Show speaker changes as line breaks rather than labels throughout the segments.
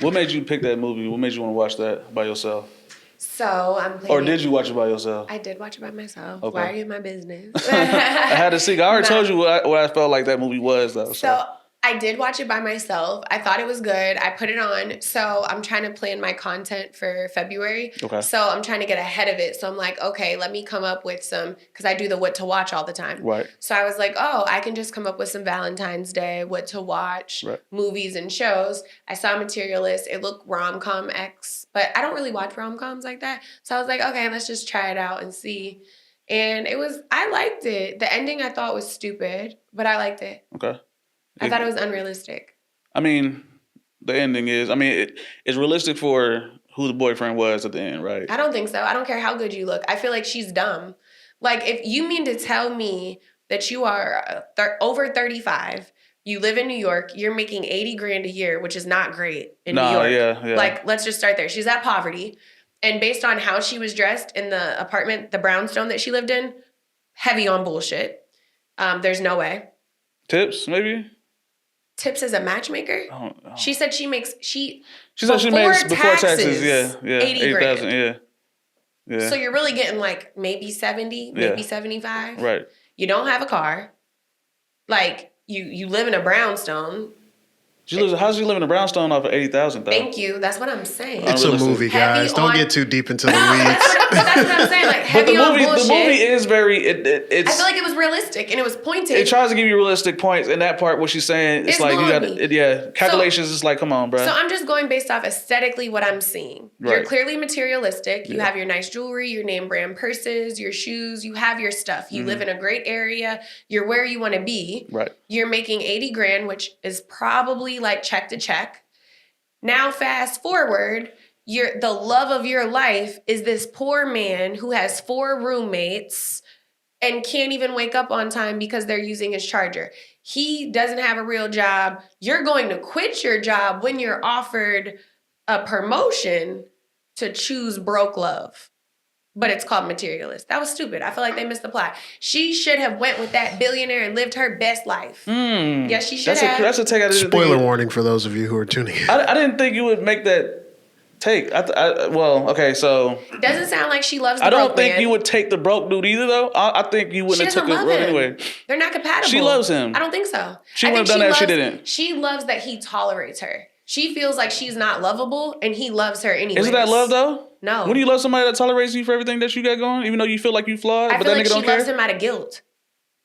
What made you pick that movie? What made you want to watch that by yourself?
So I'm planning.
Or did you watch it by yourself?
I did watch it by myself.
Okay.
Why are you in my business?
I had to see. I already told you what I felt like that movie was, though.
So I did watch it by myself. I thought it was good. I put it on. So I'm trying to plan my content for February.
Okay.
So I'm trying to get ahead of it. So I'm like, okay, let me come up with some, because I do the what to watch all the time.
Right.
So I was like, oh, I can just come up with some Valentine's Day, what to watch, movies and shows. I saw Materialist. It looked rom-com-X, but I don't really watch rom-coms like that. So I was like, okay, let's just try it out and see. And I liked it. The ending I thought was stupid, but I liked it.
Okay.
I thought it was unrealistic.
I mean, the ending is, it's realistic for who the boyfriend was at the end, right?
I don't think so. I don't care how good you look. I feel like she's dumb. Like, if you mean to tell me that you are over 35, you live in New York, you're making $80,000 a year, which is not great in New York.
Yeah.
Like, let's just start there. She's at poverty. And based on how she was dressed in the apartment, the brownstone that she lived in, heavy on bullshit. There's no way.
Tips, maybe?
Tips as a matchmaker?
Oh.
She said she makes
She said she makes before taxes, yeah, $80,000, yeah.
So you're really getting like maybe 70, maybe 75.
Right.
You don't have a car. Like you live in a brownstone.
How's she living in a brownstone off of $80,000?
Thank you. That's what I'm saying.
It's a movie, guys. Don't get too deep into the weeds.
That's what I'm saying. Like heavy on bullshit.
The movie is very. It's.
I feel like it was realistic and it was pointed.
It tries to give you realistic points, and that part, what she's saying, it's like you got calculations. It's like, come on, bro.
So I'm just going based off aesthetically what I'm seeing.
Right.
You're clearly materialistic. You have your nice jewelry, your name brand purses, your shoes. You have your stuff. You live in a great area. You're where you want to be.
Right.
You're making $80,000, which is probably like check to check. Now fast forward. The love of your life is this poor man who has 4 roommates and can't even wake up on time because they're using his charger. He doesn't have a real job. You're going to quit your job when you're offered a promotion to choose broke love. But it's called Materialist. That was stupid. I feel like they missed the plot. She should have went with that billionaire and lived her best life. Yes, she should have.
That's a take out of
Spoiler warning for those of you who are tuning in.
I didn't think you would make that take. So
it doesn't sound like she loves the
I don't
broke
think
man.
you would take the broke dude either, though. I think you wouldn't have took it anyway.
They're not compatible.
She loves him.
I don't think so.
She wouldn't have done that if she didn't.
She loves that he tolerates her. She feels like she's not lovable, and he loves her anyway.
Isn't that love, though?
No.
When you love somebody that tolerates you for everything that you got going, even though you feel like you flawed, but that nigga don't care?
I feel like she loves him out of guilt.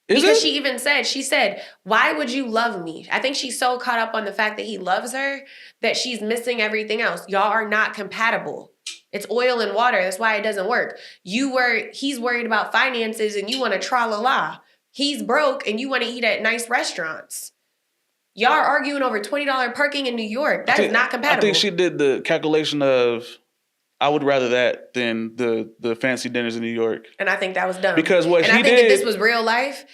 Because she said, why would you love me? I think she's so caught up on the fact that he loves her that she's missing everything else. Y'all are not compatible. It's oil and water. That's why it doesn't work. He's worried about finances and you want to tra-la-la. He's broke and you want to eat at nice restaurants. Y'all are arguing over $20 parking in New York. That is not compatible.
I think she did the calculation of, I would rather that than the fancy dinners in New York.
And I think that was dumb.
Because I think
if this was real life,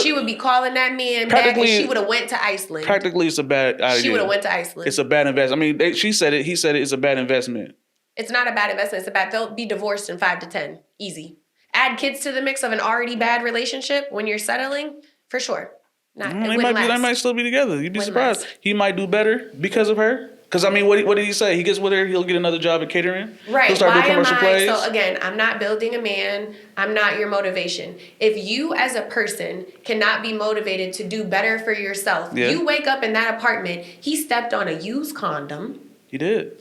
she would be calling that man back and she would have went to Iceland.
Practically, it's a bad idea.
She would have went to Iceland.
It's a bad investment. She said it. He said it. It's a bad investment.
It's not a bad investment. They'll be divorced in 5 to 10. Easy. Add kids to the mix of an already bad relationship when you're settling, for sure. They
might still be together. You'd be surprised. He might do better because of her. Because, what did he say? He gets with her, he'll get another job at catering.
Right.
He'll start doing commercial plays.
So, again, I'm not building a man. I'm not your motivation. If you as a person cannot be motivated to do better for yourself, you wake up in that apartment, he stepped on a used condom.
He did.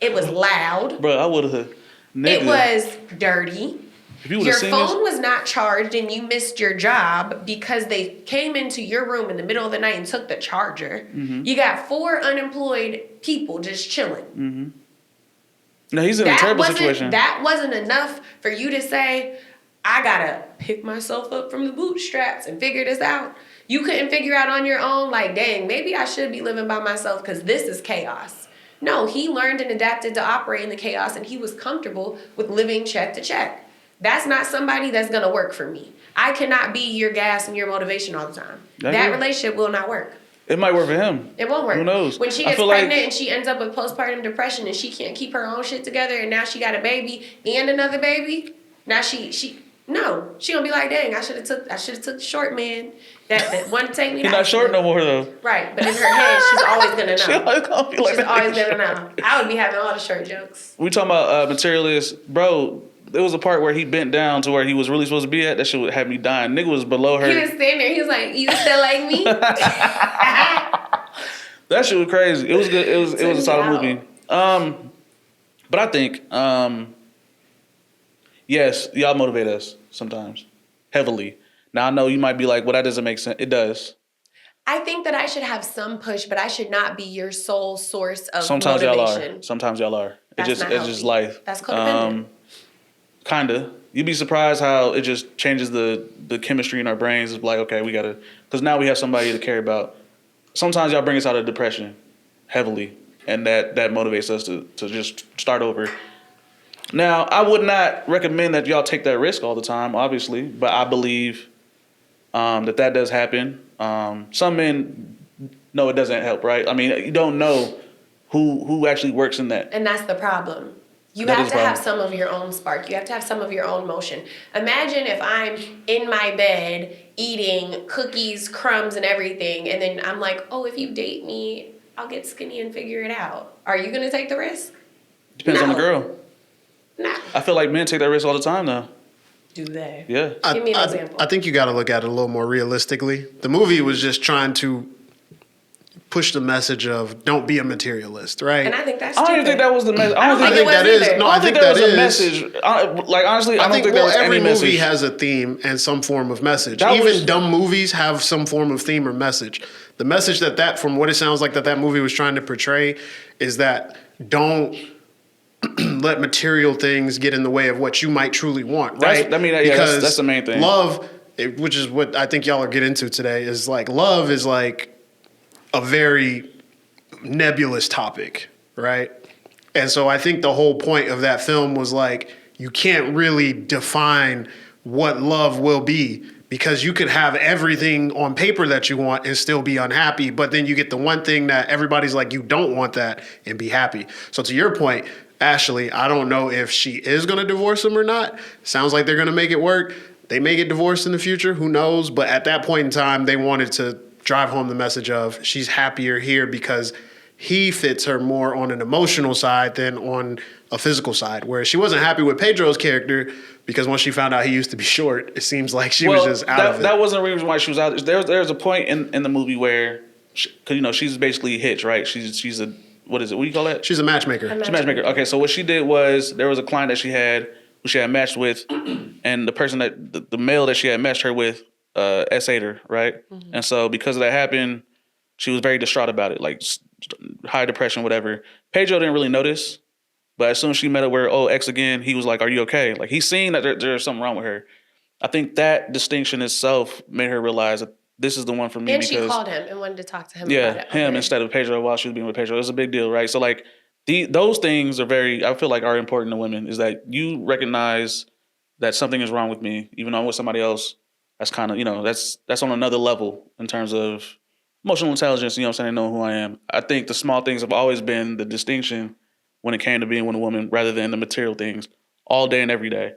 It was loud.
Bro, I would have.
It was dirty. Your phone was not charged and you missed your job because they came into your room in the middle of the night and took the charger. Mm-hmm. You got 4 unemployed people just chilling.
Mm-hmm. No, he's in a terrible situation.
That wasn't enough for you to say, I gotta pick myself up from the bootstraps and figure this out. You couldn't figure out on your own, like, dang, maybe I should be living by myself because this is chaos. No, he learned and adapted to operate in the chaos and he was comfortable with living check to check. That's not somebody that's going to work for me. I cannot be your gas and your motivation all the time. That relationship will not work.
It might work for him.
It won't work.
Who knows?
When she gets pregnant and she ends up with postpartum depression and she can't keep her own shit together and now she got a baby and another baby, now she No, she gonna be like, dang, I should have took the short man that wanted to take me.
He's not short no more though.
Right, but in her head, she's always gonna know.
She always gonna be like
she's always gonna know. I would be having all the short jokes.
We talking about Materialist, bro. There was a part where he bent down to where he was really supposed to be at. That shit would have me dying. Nigga was below her.
He was standing there. He was like, "You still like me?"
That shit was crazy. It was good. It was a solid movie. But I think, yes, y'all motivate us sometimes heavily. Now I know you might be like, "Well, that doesn't make sense." It does.
I think that I should have some push, but I should not be your sole source of
Sometimes
motivation.
y'all are. Sometimes y'all are.
That's
it's
not
just
healthy.
life.
That's codependent.
Kinda. You'd be surprised how it just changes the chemistry in our brains. It's like, okay, we gotta, because now we have somebody to care about. Sometimes y'all bring us out of depression heavily, and that motivates us to just start over. Now, I would not recommend that y'all take that risk all the time, obviously, but I believe that does happen. Some men know it doesn't help, right? I mean, you don't know who actually works in that.
And that's the problem. You
That
have
is
to
a
have
problem.
some of your own spark. You have to have some of your own motion. Imagine if I'm in my bed eating cookies, crumbs, and everything, and then I'm like, oh, if you date me, I'll get skinny and figure it out. Are you going to take the risk?
Depends on the
No.
girl.
No.
I feel like men take that risk all the time, though.
Do they?
Yeah.
Give me an example.
I think you got to look at it a little more realistically. The movie was just trying to push the message of don't be a materialist, right?
And I think that's
I don't even think that was the message. I don't think
think
that
it was
is.
either.
No,
I
I
don't think
think
that
that
was a
is.
message. Like honestly, I don't think there was
every
any
movie
message.
has a theme and some form of message.
That
Even
was-
dumb movies have some form of theme or message. The message that from what it sounds like that movie was trying to portray is that don't let material things get in the way of what you might truly want, right?
That's the main thing.
Love, which is what I think y'all are getting into today, is like love is like a very nebulous topic, right? And so I think the whole point of that film was like, you can't really define what love will be because you could have everything on paper that you want and still be unhappy, but then you get the one thing that everybody's like, you don't want that and be happy. So to your point, Ashley, I don't know if she is going to divorce him or not. Sounds like they're going to make it work. They may get divorced in the future, who knows? But at that point in time, they wanted to drive home the message of she's happier here because he fits her more on an emotional side than on a physical side. Whereas she wasn't happy with Pedro's character because once she found out he used to be short, it seems like she was just out of it.
That wasn't the reason why she was out. There's a point in the movie where, because she's basically Hitch, right? She's a, what is it? What do you call that?
She's a matchmaker.
She's a matchmaker. Okay, so what she did was there was a client that she had who she had matched with, and the person the male that she had matched her with SA'd her, right? Mm-hmm. And so because of that happened, she was very distraught about it, like high depression, whatever. Pedro didn't really notice, but as soon as she met up with her ex again, he was like, "Are you okay?" Like he's seen that there's something wrong with her. I think that distinction itself made her realize that this is the one for me.
And
because
she called him and wanted to talk to him.
Yeah,
about it.
him
Okay.
instead of Pedro while she was being with Pedro. It was a big deal, right? So like those things are I feel like are important to women, is that you recognize that something is wrong with me, even though I'm with somebody else. That's kind of, that's on another level in terms of emotional intelligence, you know what I'm saying, knowing who I am. I think the small things have always been the distinction when it came to being with a woman rather than the material things all day and every day.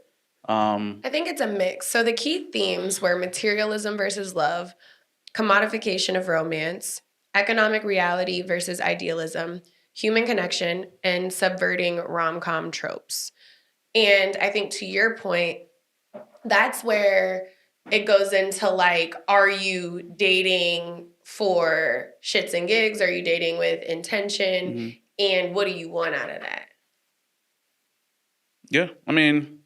I think it's a mix. So the key themes were materialism versus love, commodification of romance, economic reality versus idealism, human connection, and subverting rom-com tropes. And I think to your point, that's where it goes into like, are you dating for shits and gigs? Are you dating with intention? Mm-hmm. And what do you want out of that?
Yeah, I mean,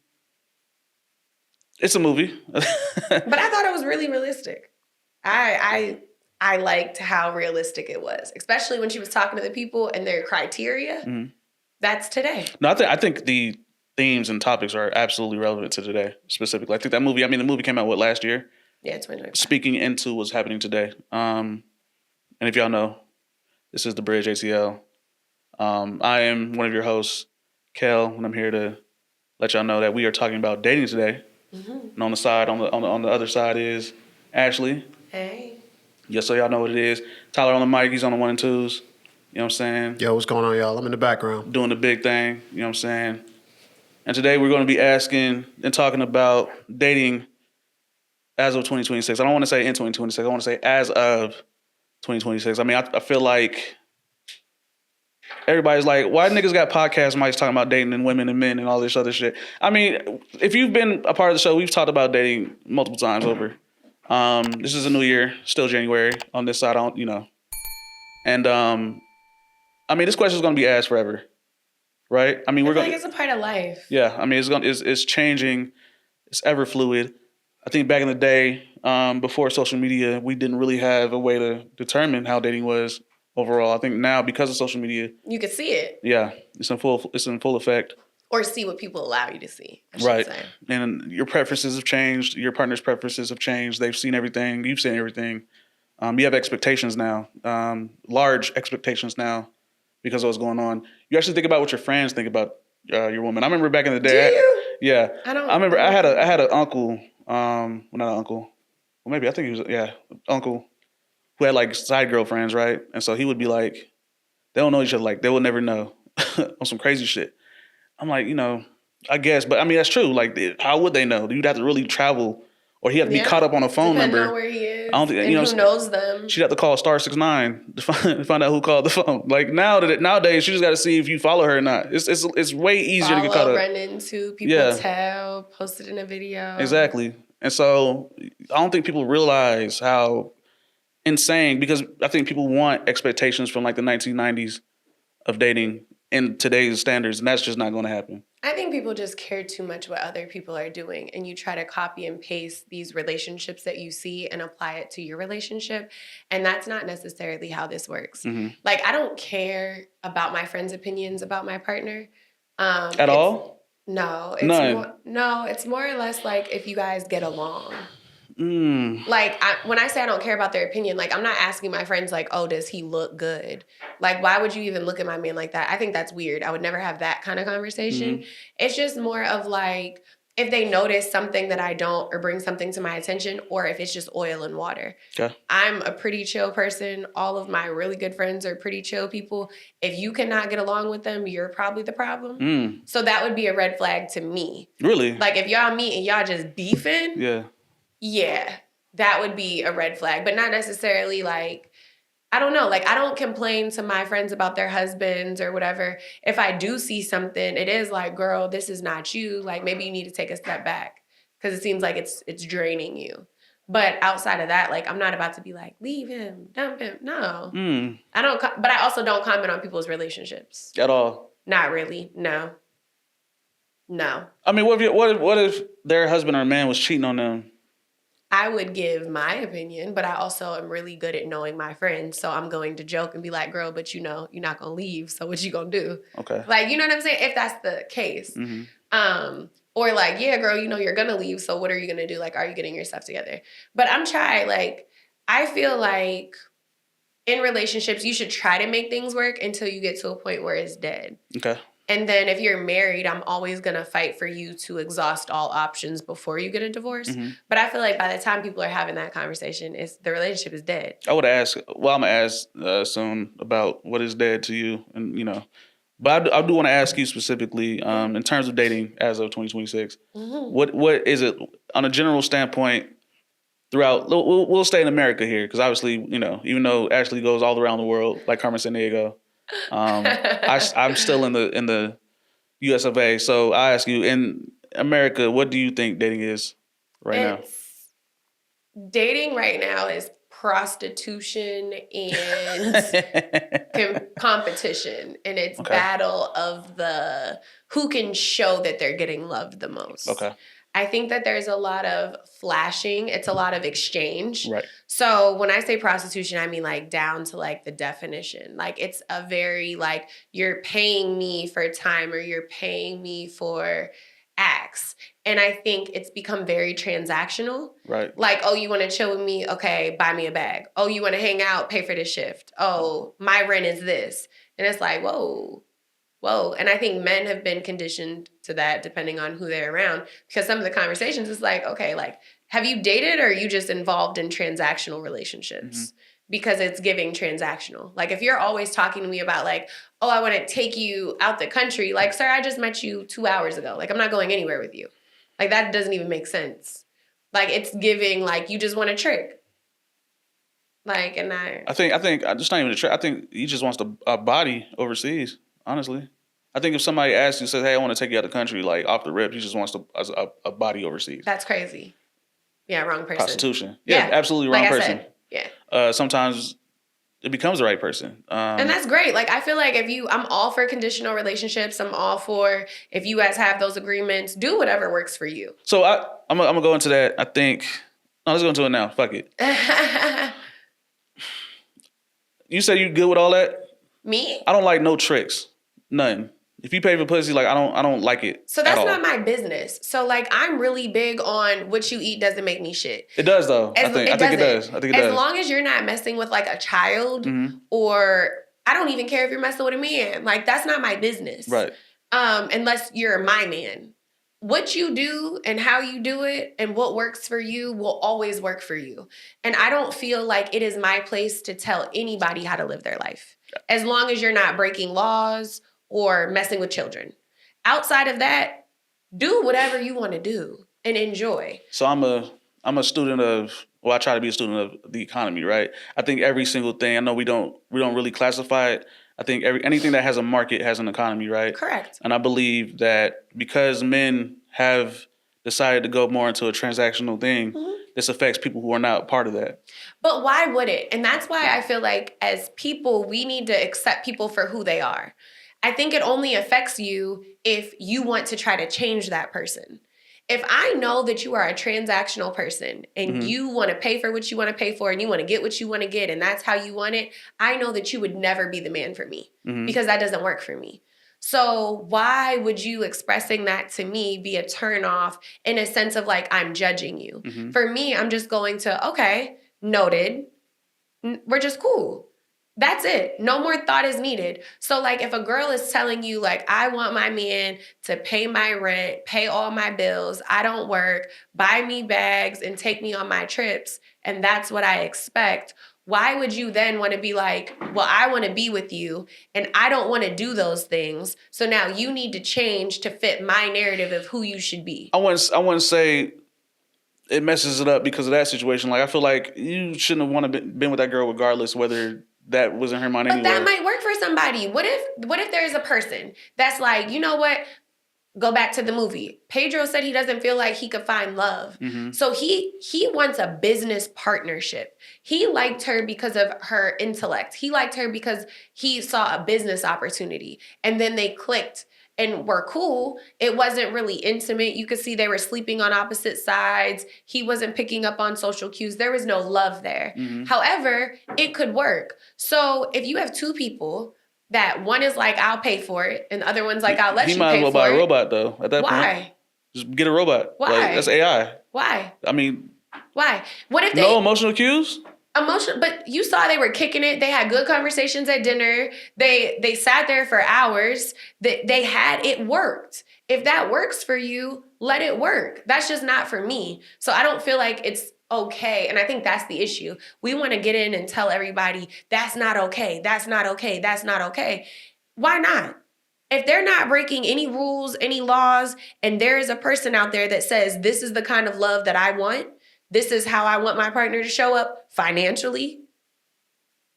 it's a movie.
But I thought it was really realistic. I liked how realistic it was, especially when she was talking to the people and their criteria. Mm-hmm. That's today.
No, I think the themes and topics are absolutely relevant to today, specifically. I think the movie came out, last year?
Yeah, 2025.
Speaking into what's happening today. And if y'all know, this is The Bridge ATL. I am one of your hosts, Kel, and I'm here to let y'all know that we are talking about dating today. Mm-hmm. And on the side, on the other side is Ashley.
Hey.
Yeah, so y'all know what it is. Tyler on the mic, he's on the 1 and 2s. You know what I'm saying?
Yo, what's going on, y'all? I'm in the background.
Doing the big thing, you know what I'm saying? And today we're going to be asking and talking about dating as of 2026. I don't want to say in 2026. I want to say as of 2026. I mean, I feel like everybody's like, why niggas got podcasts? Mike's talking about dating and women and men and all this other shit. I mean, if you've been a part of the show, we've talked about dating multiple times over. This is a new year, still January on this side, and I mean, this question is going to be asked forever, right? I mean,
I feel like it's a part of life.
Yeah, I mean, it's changing, it's ever fluid. I think back in the day, before social media, we didn't really have a way to determine how dating was overall. I think now, because of social media,
you could see it.
Yeah, it's in full effect.
Or see what people allow you to see, I should
Right.
say.
And your preferences have changed. Your partner's preferences have changed. They've seen everything. You've seen everything. You have expectations now, large expectations now because of what's going on. You actually think about what your friends think about your woman. I remember back in the day.
Do you?
Yeah.
I don't.
I remember I had an uncle, well, not an uncle. Well, maybe I think he was, uncle who had like side girlfriends, right? And so he would be like, they don't know each other. Like, they will never know on some crazy shit. I'm like, I guess, but I mean, that's true. Like, how would they know? You'd have to really travel, or he'd have to be caught up on a phone
Depending
number.
on where he is.
I don't think,
and who knows them.
She'd have to call *69 to find out who called the phone. Like nowadays, you just got to see if you follow her or not. It's way easier to get caught up.
Run into people, tell, post it in a video.
Exactly, and so I don't think people realize how insane, because I think people want expectations from like the 1990s of dating in today's standards, and that's just not going to happen.
I think people just care too much what other people are doing, and you try to copy and paste these relationships that you see and apply it to your relationship, and that's not necessarily how this works.
Mm-hmm.
Like, I don't care about my friends' opinions about my partner.
At all?
No. It's more or less like if you guys get along. Like, when I say I don't care about their opinion, like, I'm not asking my friends, like, oh, does he look good? Like, why would you even look at my man like that? I think that's weird. I would never have that kind of conversation. Mm-hmm. It's just more of, like, if they notice something that I don't, or bring something to my attention, or if it's just oil and water. Okay. I'm a pretty chill person. All of my really good friends are pretty chill people. If you cannot get along with them, you're probably the problem. So that would be a red flag to me.
Really?
Like, if y'all meet and y'all just beefing. Yeah, that would be a red flag, but not necessarily like, I don't know. Like, I don't complain to my friends about their husbands or whatever. If I do see something, it is like, girl, this is not you. Like, maybe you need to take a step back because it seems like it's draining you. But outside of that, like, I'm not about to be like, leave him, dump him. No. I don't, but I also don't comment on people's relationships.
At all?
Not really. No.
I mean, what if their husband or man was cheating on them?
I would give my opinion, but I also am really good at knowing my friends. So I'm going to joke and be like, girl, but you're not going to leave. So what you going to do? Okay. Like, you know what I'm saying? If that's the case. Mm-hmm. Or like, yeah, girl, you're going to leave. So what are you going to do? Like, are you getting your stuff together? But I feel like in relationships, you should try to make things work until you get to a point where it's dead. Okay. And then if you're married, I'm always going to fight for you to exhaust all options before you get a divorce. Mm-hmm. But I feel like by the time people are having that conversation, the relationship is dead.
I would ask, I'm going to ask soon about what is dead to you. And, but I do want to ask you specifically in terms of dating as of 2026. Mm-hmm. What is it on a general standpoint throughout, we'll stay in America here because obviously, even though Ashley goes all around the world like Carmen Sandiego, I'm still in the US of A. So I ask you, in America, what do you think dating is now?
Dating right now is prostitution and competition, and it's battle of the who can show that they're getting loved the most. Okay. I think that there's a lot of flashing. It's a lot of exchange. Right. So when I say prostitution, I mean like down to like the definition. Like it's a very like you're paying me for time or you're paying me for acts. And I think it's become very transactional. Right. Like, oh, you want to chill with me? Okay, buy me a bag. Oh, you want to hang out? Pay for this shift. Oh, my rent is this. And it's like, whoa. And I think men have been conditioned to that depending on who they're around. Because some of the conversations is like, okay, like, have you dated or are you just involved in transactional relationships? Mm-hmm. because it's giving transactional. Like if you're always talking to me about like, oh, I want to take you out the country. Like, sir, I just met you 2 hours ago. Like, I'm not going anywhere with you. Like that doesn't even make sense. Like it's giving like you just want a trick. Like, and I
think just not even a trick. I think he just wants a body overseas. Honestly, I think if somebody asks you, says, "Hey, I want to take you out of the country," like off the rip, he just wants a body overseas.
That's crazy. Yeah, wrong person.
Prostitution. Yeah, absolutely wrong
like
person.
I said, yeah.
Sometimes it becomes the right person.
And that's great. Like, I feel like I'm all for conditional relationships. I'm all for if you guys have those agreements, do whatever works for you.
So I'm gonna go into that. I think, let's go into it now. Fuck it. You say you good with all that?
Me?
I don't like no tricks. None. If you pay for pussy, like I don't like it.
So that's not my business. So like I'm really big on what you eat doesn't make me shit.
It does though. I think it does. I think it does.
As long as you're not messing with like a child or I don't even care if you're messing with a man. Like that's not my business.
Right.
Unless you're my man. What you do and how you do it and what works for you will always work for you. And I don't feel like it is my place to tell anybody how to live their life. As long as you're not breaking laws or messing with children. Outside of that, do whatever you want to do and enjoy.
So I'm a student of, well, I try to be a student of the economy, right? I think every single thing, I know we don't really classify it. I think anything that has a market has an economy, right?
Correct.
And I believe that because men have decided to go more into a transactional thing, this affects people who are not part of that.
But why would it? And that's why I feel like as people, we need to accept people for who they are. I think it only affects you if you want to try to change that person. If I know that you are a transactional person and you want to pay for what you want to pay for and you want to get what you want to get and that's how you want it, I know that you would never be the man for me because that doesn't work for me. So why would you expressing that to me be a turnoff in a sense of like I'm judging you? For me, I'm just going to, okay, noted, we're just cool. That's it. No more thought is needed. So like if a girl is telling you like, I want my man to pay my rent, pay all my bills, I don't work, buy me bags and take me on my trips, and that's what I expect, why would you then want to be like, well, I want to be with you and I don't want to do those things. So now you need to change to fit my narrative of who you should be.
I wouldn't say it messes it up because of that situation. Like I feel like you shouldn't have wanted been with that girl regardless whether that wasn't her mind anyway.
But that might work for somebody. What if there's a person that's like, you know what? Go back to the movie. Pedro said he doesn't feel like he could find love. So he wants a business partnership. He liked her because of her intellect. He liked her because he saw a business opportunity. And then they clicked and were cool. It wasn't really intimate. You could see they were sleeping on opposite sides. He wasn't picking up on social cues. There was no love there. However, it could work. So if you have two people that one is like, I'll pay for it, and the other one's like, I'll let you pay for it.
He might as well buy a robot though at that point.
Why?
Just get a robot.
Why?
Like, that's AI.
Why?
I mean,
why? What if
no emotional cues?
But you saw they were kicking it. They had good conversations at dinner. They sat there for hours. It worked. If that works for you, let it work. That's just not for me. So I don't feel like it's okay. And I think that's the issue. We want to get in and tell everybody that's not okay. That's not okay. That's not okay. Why not? If they're not breaking any rules, any laws, and there is a person out there that says this is the kind of love that I want, this is how I want my partner to show up financially,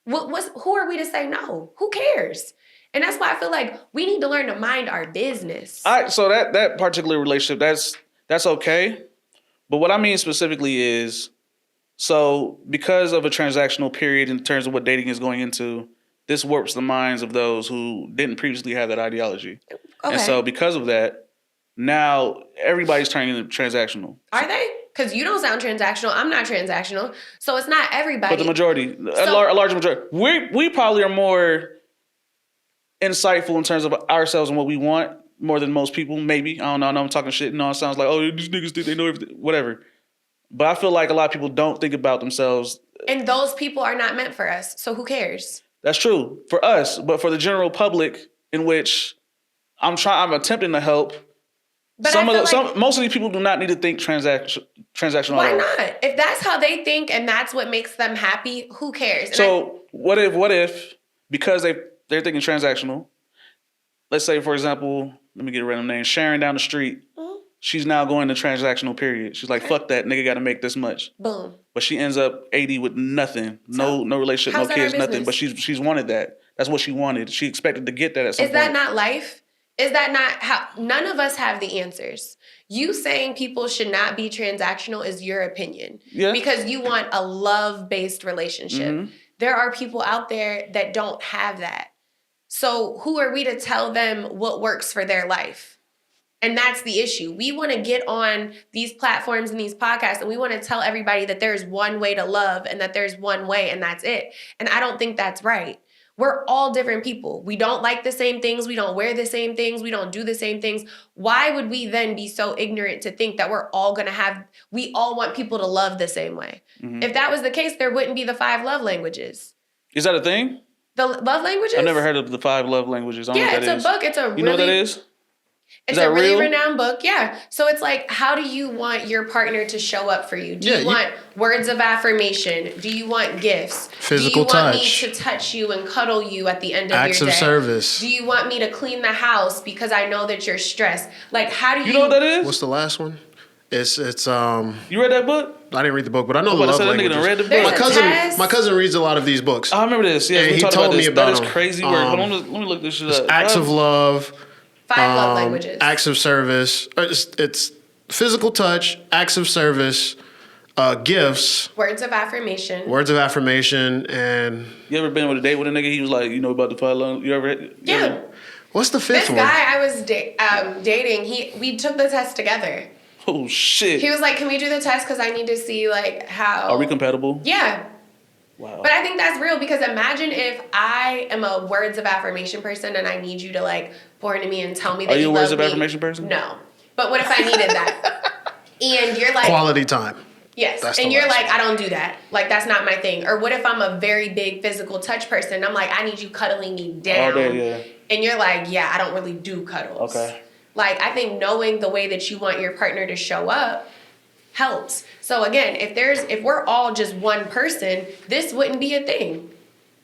who are we to say no? Who cares? And that's why I feel like we need to learn to mind our business.
So that particular relationship, that's okay. But what I mean specifically is, so because of a transactional period in terms of what dating is going into, this warps the minds of those who didn't previously have that ideology. Okay. And so because of that, now everybody's turning into transactional.
Are they? Because you don't sound transactional. I'm not transactional. So it's not everybody.
But the majority, a large majority. We probably are more insightful in terms of ourselves and what we want more than most people, maybe. I don't know. I know I'm talking shit. No, it sounds like, oh, these niggas think they know everything. Whatever. But I feel like a lot of people don't think about themselves.
And those people are not meant for us. So who cares?
That's true. For us. But for the general public in which I'm attempting to help,
But
most of these people do not need to think transactional.
Why
at all.
not? If that's how they think and that's what makes them happy, who cares? And
So what if because they're thinking transactional, let's say for example, let me get a random name, Sharon down the street, she's now going to transactional period. She's like, fuck that, nigga got to make this much.
Boom.
But she ends up 80 with nothing, no relationship, no kids, nothing. But she's wanted that. That's what she wanted. She expected to get that at some point.
Is that not life? Is that not how? None of us have the answers. You saying people should not be transactional is your opinion.
Yeah.
Because you want a love-based relationship.
Mm-hmm.
There are people out there that don't have that. So who are we to tell them what works for their life? And that's the issue. We want to get on these platforms and these podcasts and we want to tell everybody that there's one way to love and that there's one way and that's it. And I don't think that's right. We're all different people. We don't like the same things. We don't wear the same things. We don't do the same things. Why would we then be so ignorant to think that we all want people to love the same way? Mm-hmm. If that was the case, there wouldn't be the 5 love languages.
Is that a thing?
The love languages?
I've never heard of the 5 love languages. I don't know what that
it's a book. It's a really...
You know what that is?
It's a really renowned book, yeah. So it's like, how do you want your partner to show up for you? Do you want words of affirmation? Do you want gifts?
Physical touch?
Do you want me to touch you and cuddle you at the end of your day?
Acts of service.
Do you want me to clean the house because I know that you're stressed? Like, how do you...
You know what that is?
What's the last one? It's
You read that book?
I didn't read the book, but I know the love languages.
Read the book.
My cousin reads a lot of these books.
I remember this. Yeah,
he told me about
that is crazy work. Let me look this shit up.
Acts of love.
5 love languages.
Acts of service. It's physical touch, acts of service, gifts.
Words of affirmation.
And...
You ever been with a date with a nigga? He was like, about the 5 love? You ever?
Yeah.
What's the 5th one?
This guy I was dating, we took the test together.
Oh, shit.
He was like, can we do the test? Because I need to see, like, how...
Are we compatible?
Yeah.
Wow.
But I think that's real because imagine if I am a words of affirmation person and I need you to, like, pour into me and tell me that you love me.
Are you a words of affirmation person?
No. But what if I needed that? And you're like...
Quality time.
Yes. And you're like, I don't do that. Like, that's not my thing. Or what if I'm a very big physical touch person and I'm like, I need you cuddling me down.
All day, yeah.
And you're like, yeah, I don't really do cuddles.
Okay.
Like, I think knowing the way that you want your partner to show up helps. So again, if we're all just one person, this wouldn't be a thing.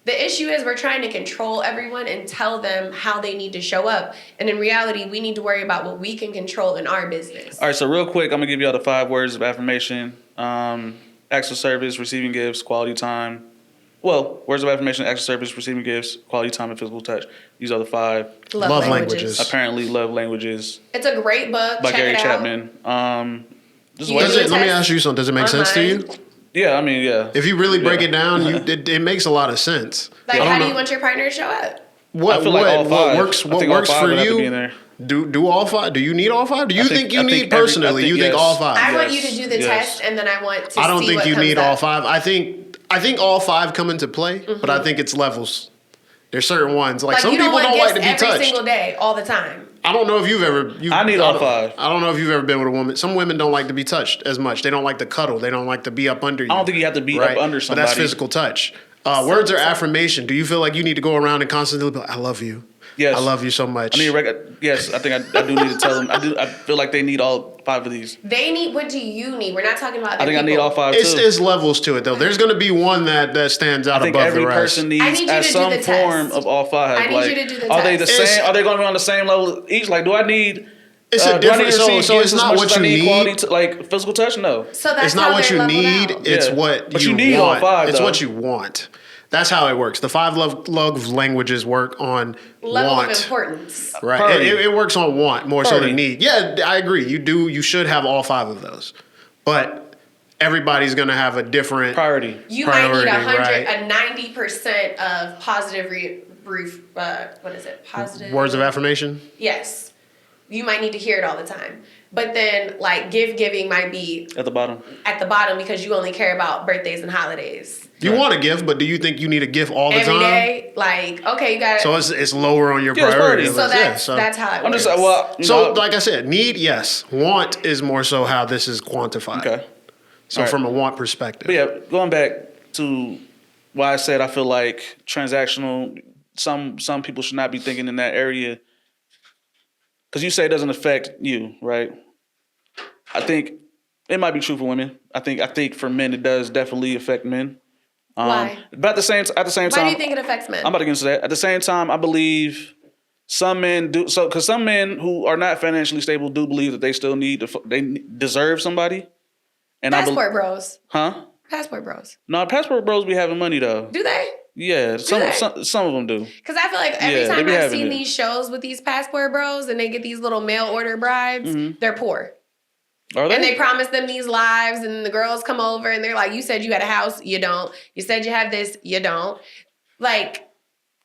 The issue is we're trying to control everyone and tell them how they need to show up. And in reality, we need to worry about what we can control in our business.
All right, so real quick, I'm going to give y'all the 5 words of affirmation. Acts of service, receiving gifts, quality time. Well, words of affirmation, acts of service, receiving gifts, quality time, and physical touch. These are the 5
love languages.
Apparently, love languages.
It's a great book.
By
Check
Gary
it
Chapman.
Let me ask you something. Does it make sense to you?
Yeah, I mean, yeah.
If you really break it down, it makes a lot of sense.
Like, how do you want your partner to show up?
I feel like all 5.
What works for you? Do all 5? Do you need all 5? Do you think you need personally? You think all 5?
I want you to do the test, and then I want to see what comes up.
I don't think you need all 5. I think all 5 come into play, but I think it's levels. There's certain ones like some people don't like to be touched
every single day, all the time.
I don't know if you've ever.
I need all 5.
I don't know if you've ever been with a woman. Some women don't like to be touched as much. They don't like to cuddle. They don't like to be up under you.
I don't think you have to be up under somebody.
But that's physical touch. Words are affirmation. Do you feel like you need to go around and constantly be like, I love you?
Yes.
I love you so much.
Yes, I think I do need to tell them. I feel like they need all 5 of these.
They need, what do you need? We're not talking about other
I think
people.
I need all 5 too.
It's levels to it though. There's going to be one that stands out above the rest.
I think every person needs some form of all 5.
I need you to do the test.
Are they the same? Are they going to be on the same level each? Like, do I need...
It's a different. So it's not what you need.
Like physical touch, no.
So that's
it's not what you need. It's what you
need.
Want.
All 5.
It's what you want. That's how it works. The 5 love languages work on
level
want.
Of importance.
Right. It works on want more so than need. Yeah, I agree. You should have all 5 of those, but everybody's gonna have a different
priority. You might need
100,
90% of positive what is it? Positive
words of affirmation.
Yes. You might need to hear it all the time. But then, like, giving might be...
At the bottom
because you only care about birthdays and holidays.
You want a gift, but do you think you need a gift all the time?
Every day? Like, okay, you got
it. So it's lower on your priority list.
So that's how it works.
Like I said, need, yes. Want is more so how this is quantified.
Okay.
So from a want perspective.
But yeah, going back to why I said I feel like transactional, some people should not be thinking in that area. because you say it doesn't affect you, right? I think it might be true for women. I think for men it does definitely affect men.
Why?
But at the same time,
Why do you think it affects men?
I'm about to get into that. At the same time, I believe some men do so because some men who are not financially stable do believe that they still they deserve somebody. And
Passport bros.
Huh?
Passport bros.
No, passport bros be having money though.
Do they?
Yeah, some of them do.
Because I feel like every
Yeah,
time I've seen
it.
these shows with these passport bros and they get these little mail order brides, they're poor.
Are they?
And they promise them these lives, and the girls come over and they're like, you said you had a house, you don't. You said you have this, you don't. Like,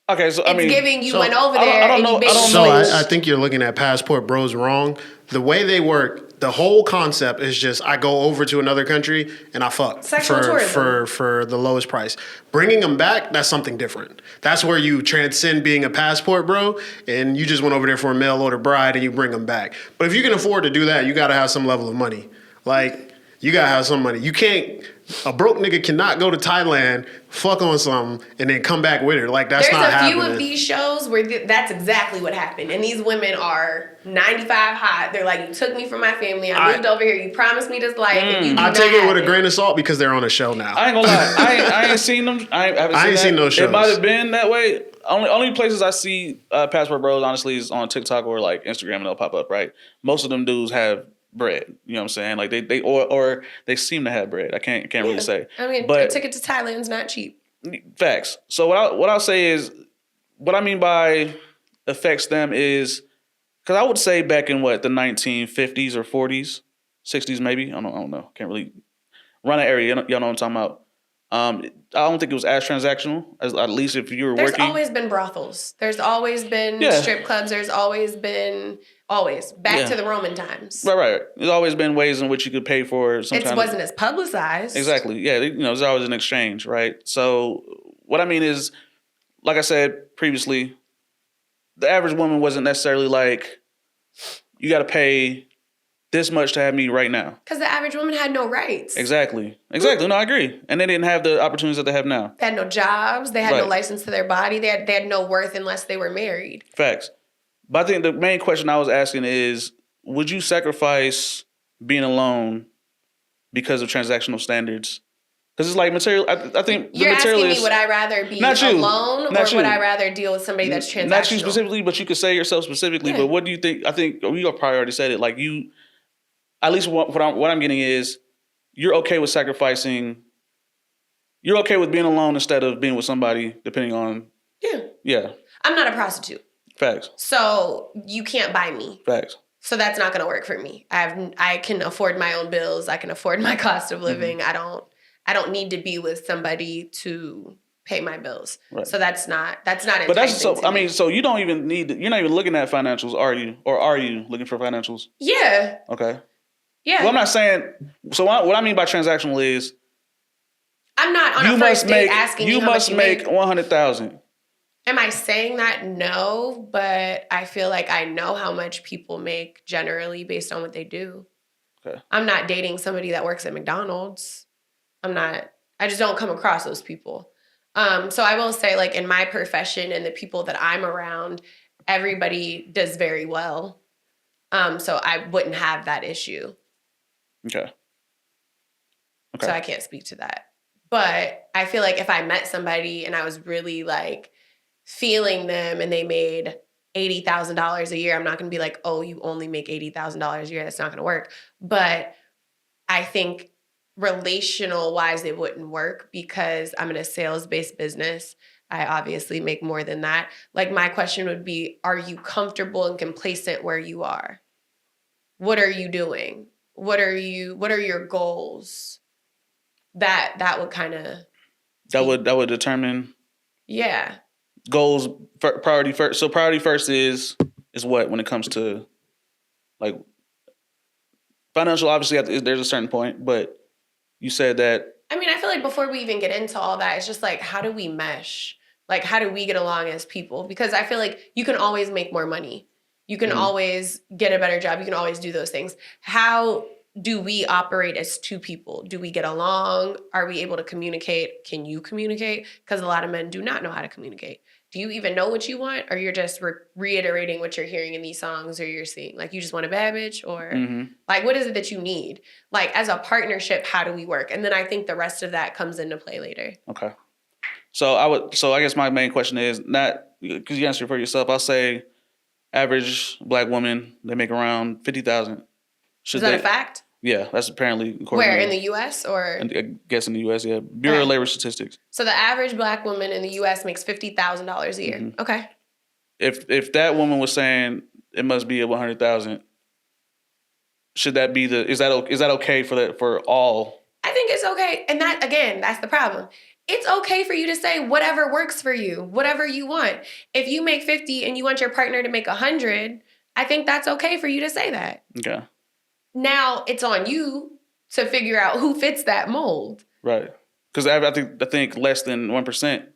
okay, so I mean,
giving you
so
went over there
I don't
and
know.
you
I don't
So
know.
I think you're looking at passport bros wrong. The way they work, the whole concept is just I go over to another country and I fuck
Sexual tourism.
for the lowest price. Bringing them back, that's something different. That's where you transcend being a passport bro and you just went over there for a mail order bride and you bring them back. But if you can afford to do that, you got to have some level of money. Like, you got to have some money. You can't, a broke nigga cannot go to Thailand, fuck on something, and then come back with her. Like, that's
There's
not
a
happening.
few of these shows where that's exactly what happened. And these women are 95 hot. They're like, you took me from my family. I moved over here. You promised me this life. And you do
I
not
take it with
have
a grain of salt because they're on a show now.
I ain't gonna lie. I ain't seen them. I ain't
seen those shows.
It might have been that way. Only places I see passport bros, honestly, is on TikTok or like Instagram, and they'll pop up. Right. Most of them dudes have bread. You know what I'm saying? Like they or they seem to have bread. I can't really say.
I mean,
but
a ticket to Thailand's not cheap.
facts. So what I'll say is, what I mean by affects them is, because I would say back in the 1950s or 40s, 60s maybe. I don't know. Can't really run an area. Y'all know what I'm talking about. I don't think it was as transactional, as at least if you were
There's
working.
always been brothels. There's always been strip clubs. There's always been back to the Roman times.
Right. There's always been ways in which you could pay for some.
It wasn't as publicized.
Exactly. Yeah. There's always an exchange, right? So what I mean is, like I said previously, the average woman wasn't necessarily like, you got to pay this much to have me right now.
Because the average woman had no rights.
Exactly. No, I agree. And they didn't have the opportunities that they have now.
They had no jobs. They had no
Right.
license to their body. They had no worth unless they were married.
Facts. But I think the main question I was asking is, would you sacrifice being alone because of transactional standards? Because it's like material. I think
You're
the
asking
materialist.
me, would I rather be
Not you.
alone
Not
or
you.
would I rather deal with somebody that's transactional?
Not you specifically, but you could say yourself specifically.
Yeah.
But what do you think? I think we probably already said it. Like you, at least what I'm getting is, you're okay with sacrificing. You're okay with being alone instead of being with somebody, depending on. Yeah.
I'm not a prostitute.
Facts.
So you can't buy me.
Facts.
So that's not going to work for me. I can afford my own bills. I can afford my cost of living. I don't need to be with somebody to pay my bills.
Right.
So that's not enticing.
But that's so.
to
I
me.
mean, so you don't even need. You're not even looking at financials, are you? Or are you looking for financials?
Yeah.
Okay.
Yeah.
Well, I'm not saying. So what I mean by transactional is,
I'm not on a first date asking you how much you make.
100,000.
Am I saying that? No, but I feel like I know how much people make generally based on what they do.
Okay.
I'm not dating somebody that works at McDonald's. I just don't come across those people. So I will say, like, in my profession and the people that I'm around, everybody does very well. So I wouldn't have that issue.
Okay.
So I can't speak to that. But I feel like if I met somebody and I was really like feeling them and they made $80,000 a year, I'm not going to be like, oh, you only make $80,000 a year. That's not going to work. But I think relational wise, it wouldn't work because I'm in a sales-based business. I obviously make more than that. Like, my question would be, are you comfortable and complacent where you are? What are you doing? What are your goals? That would kind of
that would determine goals, priority first. So priority first is what when it comes to like financial. Obviously, there's a certain point, but you said that.
I mean, I feel like before we even get into all that, it's just like, how do we mesh? Like, how do we get along as people? Because I feel like you can always make more money. You can always get a better job. You can always do those things. How do we operate as two people? Do we get along? Are we able to communicate? Can you communicate? Because a lot of men do not know how to communicate. Do you even know what you want, or you're just reiterating what you're hearing in these songs, or you're seeing like you just want a bad bitch, or like what is it that you need? Like as a partnership, how do we work? And then I think the rest of that comes into play later.
Okay. So I guess my main question is not because you answered for yourself. I'll say average black woman, they make around 50,000.
Is that a fact?
Yeah, that's apparently
where in the U.S. or
I guess in the U.S. Yeah, Bureau of Labor Statistics.
So the average black woman in the U.S. makes $50,000 a year. Okay.
If that woman was saying it must be 100,000, should that be is that okay for all?
I think it's okay, and that again, that's the problem. It's okay for you to say whatever works for you, whatever you want. If you make 50 and you want your partner to make 100, I think that's okay for you to say that.
Okay.
Now it's on you to figure out who fits that mold.
Right. Because I think less than 1%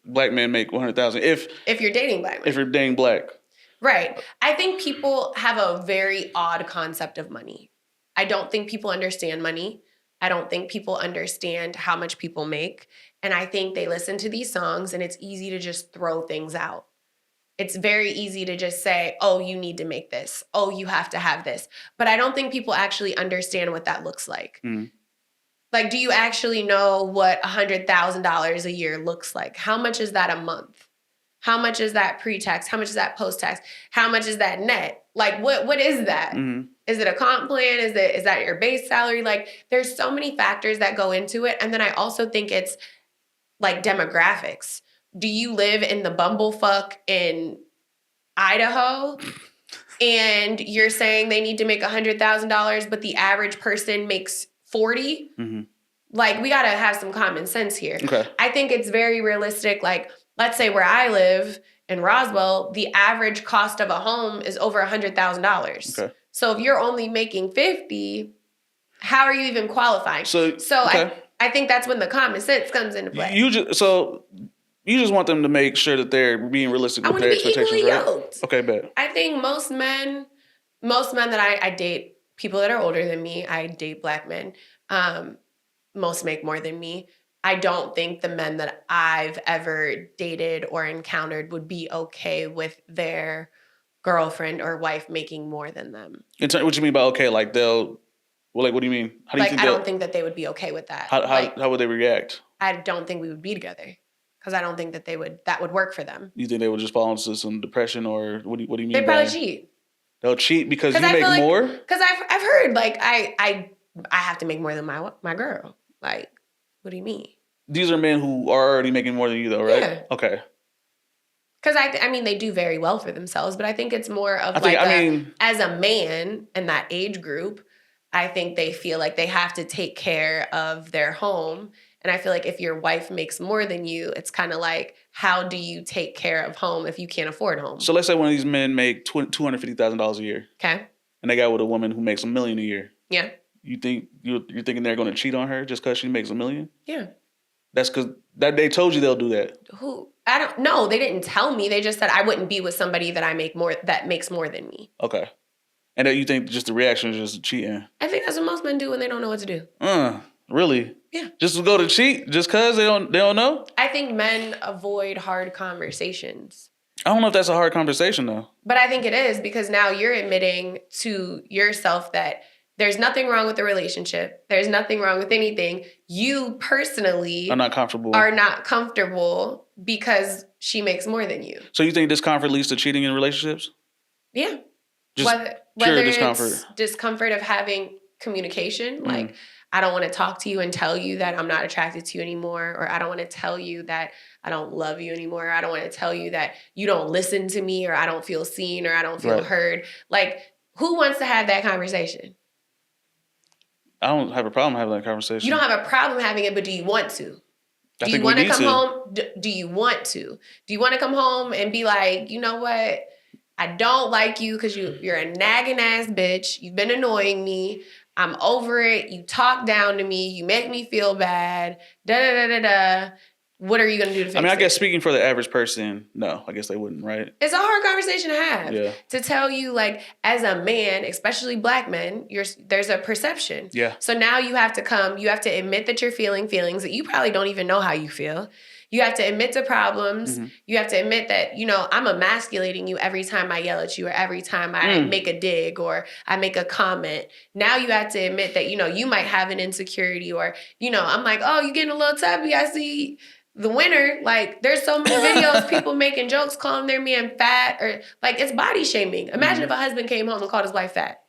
black men make 100,000 if
you're dating black men.
If you're dating black.
Right. I think people have a very odd concept of money. I don't think people understand money. I don't think people understand how much people make. And I think they listen to these songs and it's easy to just throw things out. It's very easy to just say, oh, you need to make this. Oh, you have to have this. But I don't think people actually understand what that looks like. Like, do you actually know what $100,000 a year looks like? How much is that a month? How much is that pre-tax? How much is that post-tax? How much is that net? Like, what is that? Is it a comp plan? Is that your base salary? Like, there's so many factors that go into it. And then I also think it's like demographics. Do you live in the bumblefuck in Idaho and you're saying they need to make $100,000, but the average person makes 40? Like, we got to have some common sense here.
Okay.
I think it's very realistic. Like, let's say where I live in Roswell, the average cost of a home is over $100,000. Okay. So if you're only making 50, how are you even qualifying? So okay. I think that's when the common sense comes into play. You
just want them to make sure that they're being realistic with their expectations, right?
Yoked.
Okay, bet.
I think most men that I date, people that are older than me, I date black men. Most make more than me. I don't think the men that I've ever dated or encountered would be okay with their girlfriend or wife making more than them.
What you mean by okay? Like what do you mean? How do you think
I don't think that they would be okay with that.
How would they react?
I don't think we would be together because I don't think that that would work for them.
You think they would just fall into some depression, or what do you mean?
They'd probably cheat.
They'll cheat because you make more?
Because I've heard like I have to make more than my girl. Like, what do you mean?
These are men who are already making more than you, though, right? Yeah. Okay.
Because I mean, they do very well for themselves, but I think it's more of as a man in that age group, I think they feel like they have to take care of their home. And I feel like if your wife makes more than you, it's kind of like, how do you take care of home if you can't afford home?
So let's say one of these men make $250,000 a year.
Okay.
And they got with a woman who makes $1 million a year.
Yeah.
You think you're thinking they're going to cheat on her just because she makes $1 million?
Yeah.
That's because they told you they'll do that.
Who? I don't know. They didn't tell me. They just said I wouldn't be with somebody that makes more than me.
Okay. And you think just the reaction is just cheating?
I think that's what most men do when they don't know what to do.
Really?
Yeah.
Just to go to cheat just because they don't know?
I think men avoid hard conversations.
I don't know if that's a hard conversation though.
But I think it is, because now you're admitting to yourself that there's nothing wrong with the relationship. There's nothing wrong with anything. You personally
are not comfortable
because she makes more than you.
So you think discomfort leads to cheating in relationships?
Yeah.
Just
whether
discomfort.
It's discomfort of having communication, like I don't want to talk to you and tell you that I'm not attracted to you anymore, or I don't want to tell you that I don't love you anymore, or I don't want to tell you that you don't listen to me, or I don't feel seen, or I don't feel heard. Like, who wants to have that conversation?
I don't have a problem having that conversation.
You don't have a problem having it, but do you want to? Do you want to come home? Do you want to? Do you want to come home and be like, you know what? I don't like you because you're a nagging ass bitch. You've been annoying me. I'm over it. You talk down to me. You make me feel bad. Da-da-da-da-da. What are you going to do to fix it?
I guess speaking for the average person, no, I guess they wouldn't, right?
It's a hard conversation to have.
Yeah.
To tell you, like, as a man, especially black men, there's a perception.
Yeah.
So now you have to admit that you're feeling feelings that you probably don't even know how you feel. You have to admit to problems.
Mm-hmm.
You have to admit that, I'm emasculating you every time I yell at you or every time I make a dig or I make a comment. Now you have to admit that, you might have an insecurity or, I'm like, oh, you getting a little tubby. I see the winner. Like, there's so many videos, people making jokes, calling their man fat or like it's body shaming. Imagine if a husband came home and called his wife fat.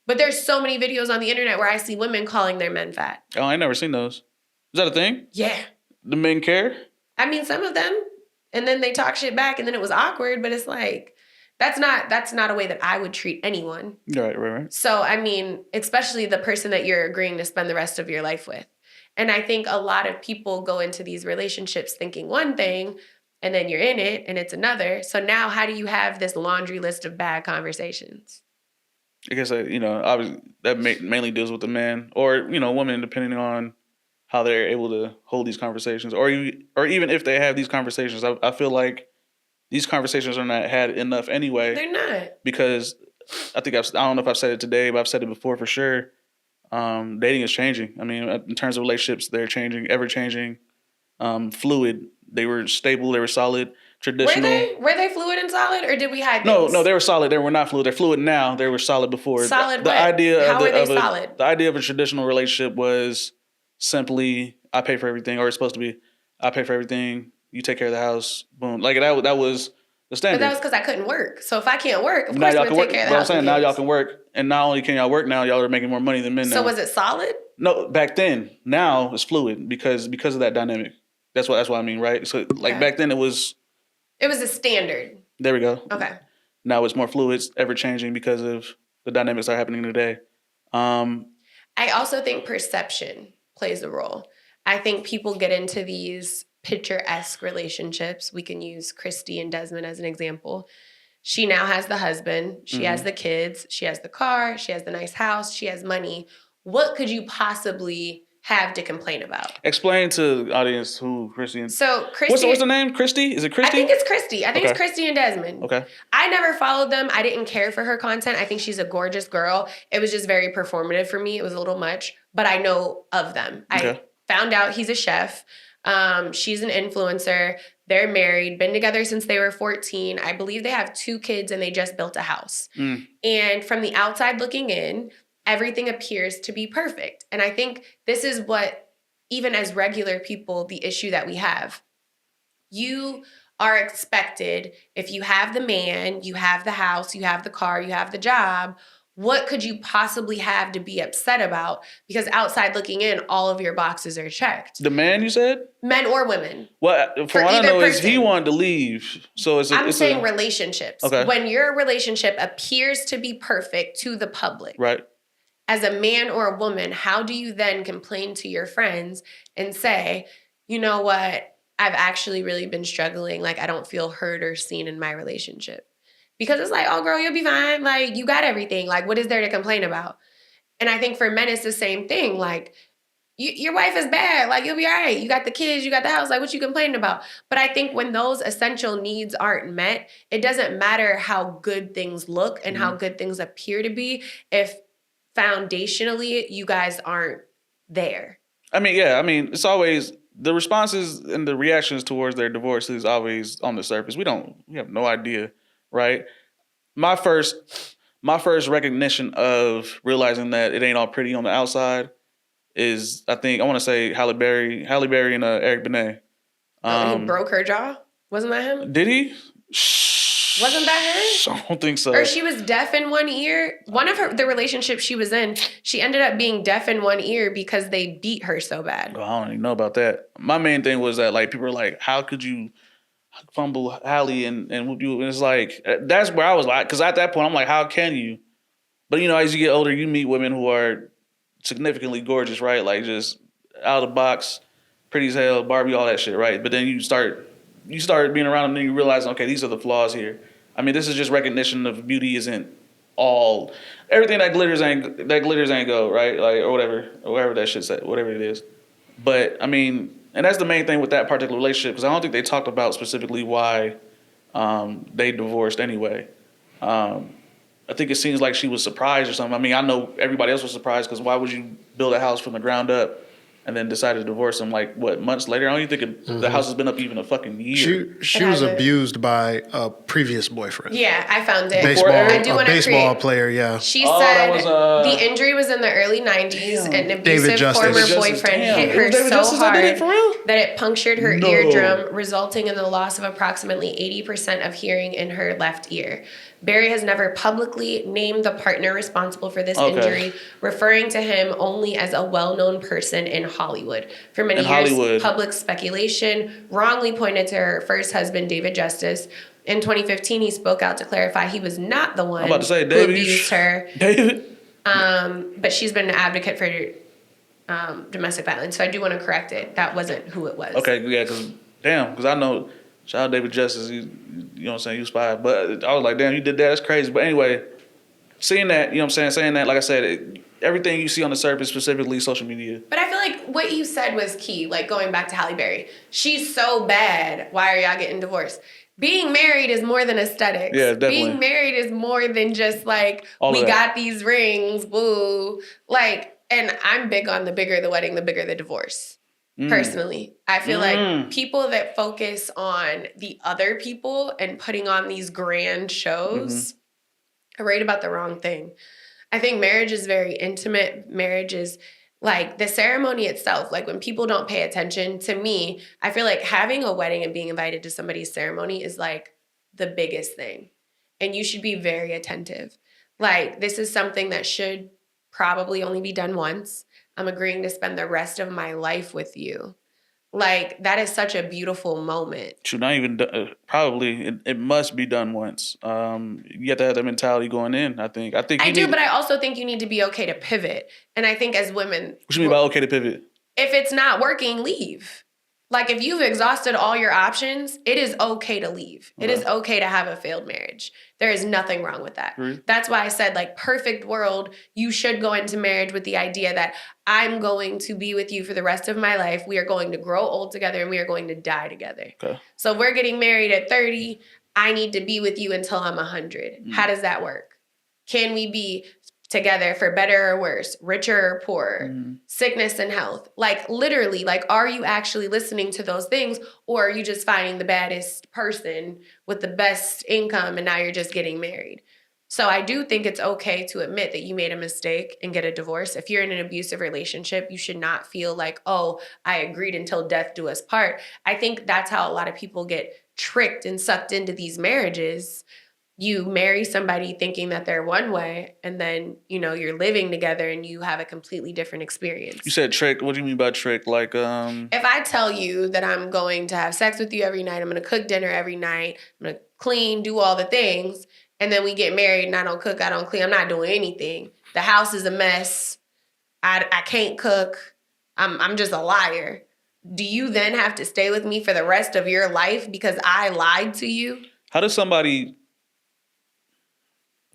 But there's so many videos on the internet where I see women calling their men fat.
Oh, I ain't never seen those. Is that a thing?
Yeah.
The men care?
I mean, some of them. And then they talk shit back and then it was awkward, but it's like, that's not a way that I would treat anyone.
Right.
So, I mean, especially the person that you're agreeing to spend the rest of your life with. And I think a lot of people go into these relationships thinking one thing, and then you're in it and it's another. So now how do you have this laundry list of bad conversations?
I guess, obviously that mainly deals with the man or, women, depending on how they're able to hold these conversations. Or even if they have these conversations, I feel like these conversations are not had enough anyway.
They're not.
Because I don't know if I've said it today, but I've said it before for sure. Dating is changing. I mean, in terms of relationships, they're changing, ever changing, fluid. They were stable, they were solid, traditional.
Were they fluid and solid, or did we hide
No,
things?
they were solid. They were not fluid. They're fluid now. They were solid before.
Solid
The
what?
idea
How
of
are they solid?
The idea of a traditional relationship was simply I pay for everything, or it's supposed to be I pay for everything. You take care of the house. Boom. Like that was the standard.
But that was because I couldn't work. So if I can't work, of
now
course
y'all
I'm
can
gonna
work.
take care of
But
the
I'm
house.
saying
and
now
kids.
y'all can work, and not only can y'all work now, y'all are making more money than men now.
So was it solid?
No, back then. Now it's fluid because of that dynamic. That's what I mean, right? So like back then it was
a standard.
There we go.
Okay.
Now it's more fluid, it's ever changing because of the dynamics that are happening today.
I also think perception plays a role. I think people get into these picturesque relationships. We can use Christy and Desmond as an example. She now has the husband. She has the kids. She has the car. She has the nice house. She has money. What could you possibly have to complain about?
Explain to the audience who Christy and...
So Christy...
What's the name? Christy? Is it Christy?
I think it's Christy. I think it's Christy and Desmond.
Okay.
I never followed them. I didn't care for her content. I think she's a gorgeous girl. It was just very performative for me. It was a little much, but I know of them. I found out he's a chef. She's an influencer. They're married, been together since they were 14. I believe they have 2 kids and they just built a house. And from the outside looking in, everything appears to be perfect. And I think this is what, even as regular people, the issue that we have. You are expected, if you have the man, you have the house, you have the car, you have the job, what could you possibly have to be upset about? Because outside looking in, all of your boxes are checked.
The man, you said?
Men or women.
Well, from what I know is he wanted to leave. So
I'm saying relationships.
Okay.
When your relationship appears to be perfect to the public.
Right.
As a man or a woman, how do you then complain to your friends and say, you know what, I've actually really been struggling. Like, I don't feel heard or seen in my relationship. Because it's like, oh, girl, you'll be fine. Like, you got everything. Like, what is there to complain about? And I think for men, it's the same thing. Like, your wife is bad. Like, you'll be all right. You got the kids. You got the house. Like, what you complaining about? But I think when those essential needs aren't met, it doesn't matter how good things look and how good things appear to be if foundationally you guys aren't there.
I mean, yeah. I mean, it's always... The responses and the reactions towards their divorce is always on the surface. We have no idea, right? My first recognition of realizing that it ain't all pretty on the outside is, I want to say Halle Berry and Eric Benet.
He broke her jaw? Wasn't that him?
Did he?
Wasn't that her?
I don't think so.
Or she was deaf in one ear. One of the relationships she was in, she ended up being deaf in one ear because they beat her so bad.
Well, I don't even know about that. My main thing was that, like, people were like, how could you fumble Halle and whoop you? And it's like, that's where I was like, because at that point, I'm like, how can you? But, as you get older, you meet women who are significantly gorgeous, right? Like, just out of the box, pretty as hell, Barbie, all that shit, right? But then you start being around them and you realize, okay, these are the flaws here. I mean, this is just recognition of beauty isn't all, everything that glitters ain't gold, right? Like, or whatever that shit said, whatever it is. But I mean, and that's the main thing with that particular relationship, because I don't think they talked about specifically why they divorced anyway. I think it seems like she was surprised or something. I mean, I know everybody else was surprised, because why would you build a house from the ground up and then decided to divorce him like what, months later. I don't even think the house has been up even a fucking year.
She was
hasn't.
abused by a previous boyfriend.
Yeah, I found it.
Baseball,
I do
a
want to
baseball
create.
player, yeah.
She
Oh,
said
that was,
the injury was in the early 90s and an abusive
Justice.
former
David
Justice,
boyfriend
damn.
hit
It
her
was David
so
Justice that
hard
did it, for real?
that it punctured her
No.
eardrum, resulting in the loss of approximately 80% of hearing in her left ear. Barry has never publicly named the partner responsible for this injury, referring to him only as a well-known person in Hollywood. For many years, public speculation wrongly pointed to her first husband, David Justice. In 2015, he spoke out to clarify he was not the one
I'm about to say,
who
David,
abused her.
David.
But she's been an advocate for domestic violence, so I do want to correct it. That wasn't who it was.
Okay, yeah, because I know, shout out David Justice, you know what I'm saying, you spy. But I was like, damn, you did that, that's crazy. But anyway, seeing that, you know what I'm saying that, like I said, everything you see on the surface, specifically social media.
But I feel like what you said was key, like going back to Halle Berry. She's so bad, why are y'all getting divorced? Being married is more than aesthetics.
Yeah, definitely.
Being married is more than just like, we got these rings, woo. Like, and I'm big on the bigger the wedding, the bigger the divorce. Personally, I feel like people that focus on the other people and putting on these grand shows are right about the wrong thing. I think marriage is very intimate. Marriage is like the ceremony itself. Like when people don't pay attention to me, I feel like having a wedding and being invited to somebody's ceremony is like the biggest thing. And you should be very attentive. Like this is something that should probably only be done once. I'm agreeing to spend the rest of my life with you. Like, that is such a beautiful moment.
Should not even, probably, it must be done once. You have to have that mentality going in, I think. I do,
but I also think you need to be okay to pivot. And I think as women...
What you mean by okay to pivot?
If it's not working, leave. Like, if you've exhausted all your options, it is okay to leave. It is okay to have a failed marriage. There is nothing wrong with that.
Really?
That's why I said, like, perfect world, you should go into marriage with the idea that I'm going to be with you for the rest of my life. We are going to grow old together and we are going to die together.
Okay.
So if we're getting married at 30, I need to be with you until I'm 100. How does that work? Can we be together for better or worse, richer or poorer, sickness and health? Like literally, like, are you actually listening to those things, or are you just finding the baddest person with the best income and now you're just getting married? So I do think it's okay to admit that you made a mistake and get a divorce. If you're in an abusive relationship, you should not feel like, oh, I agreed until death do us part. I think that's how a lot of people get tricked and sucked into these marriages. You marry somebody thinking that they're one way, and then, you know, you're living together and you have a completely different experience.
You said trick. What do you mean by trick? Like,
if I tell you that I'm going to have sex with you every night, I'm going to cook dinner every night, I'm going to clean, do all the things, and then we get married and I don't cook, I don't clean, I'm not doing anything. The house is a mess. I can't cook. I'm just a liar. Do you then have to stay with me for the rest of your life because I lied to you?
How does somebody...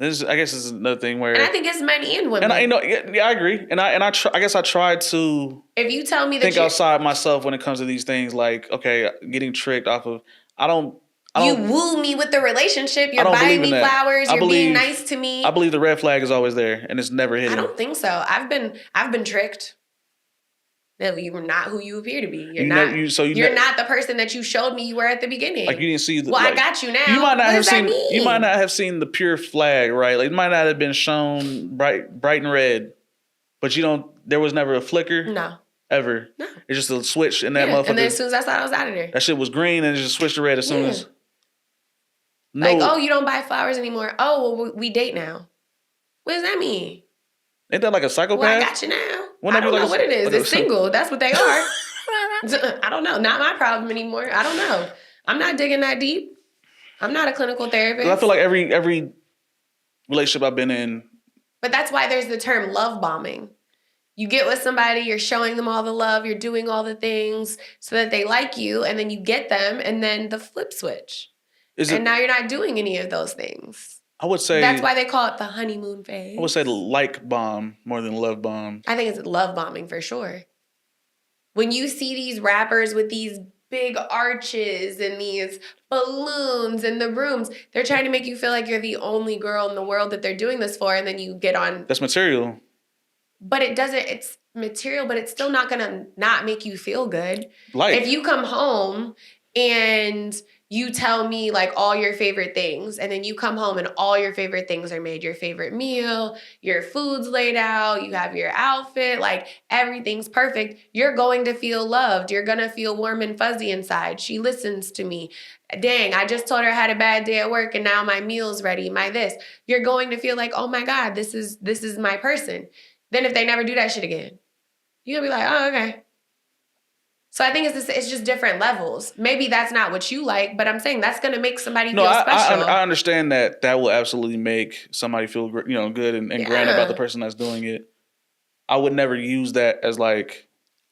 I guess this is another thing where,
and I think it's men and women.
And I agree. And I guess I try to.
If you tell me that
think outside myself when it comes to these things, like okay, getting tricked off of. I don't.
You woo me with the relationship. You're buying me flowers. You're being nice to me.
I believe the red flag is always there, and it's never hidden.
I don't think so. I've been tricked. No, you were not who you appear to be. You're not. You're not the person that you showed me you were at the beginning.
Like you didn't see.
I got you now.
You might not have seen.
Mean?
You might not have seen the pure flag, right? Like it might not have been shown bright and red, but you don't. There was never a flicker.
No.
Ever. No. It's just a switch in that motherfucker.
And then as soon as I saw it, I was out of there.
That shit was green and it just switched to red as soon as.
No. Like, oh, you don't buy flowers anymore. Oh, well, we date now. What does that mean?
Ain't that like a psychopath?
Well, I got you now. I don't know what it is. It's single. That's what they are. I don't know. Not my problem anymore. I don't know. I'm not digging that deep. I'm not a clinical therapist.
I feel like every relationship I've been in.
But that's why there's the term love bombing. You get with somebody, you're showing them all the love, you're doing all the things so that they like you, and then you get them, and then the flip switch. Now you're not doing any of those things.
I would say
that's why they call it the honeymoon phase.
I would say like bomb more than love bomb.
I think it's love bombing for sure. When you see these rappers with these big arches and these balloons in the rooms, they're trying to make you feel like you're the only girl in the world that they're doing this for, and then you get on.
That's material.
But it doesn't. material, but it's still not gonna not make you feel good.
Like,
If you come home and you tell me like all your favorite things, and then you come home and all your favorite things are made, your favorite meal, your food's laid out, you have your outfit, like everything's perfect, you're going to feel loved. You're gonna feel warm and fuzzy inside. She listens to me. Dang, I just told her I had a bad day at work and now my meal's ready, my this. You're going to feel like, oh my God, this is my person. Then if they never do that shit again, you're gonna be like, oh, okay. So I think it's just different levels. Maybe that's not what you like, but I'm saying that's going to make somebody feel special.
I understand that will absolutely make somebody feel good and grand about the person that's doing it. I would never use that as like.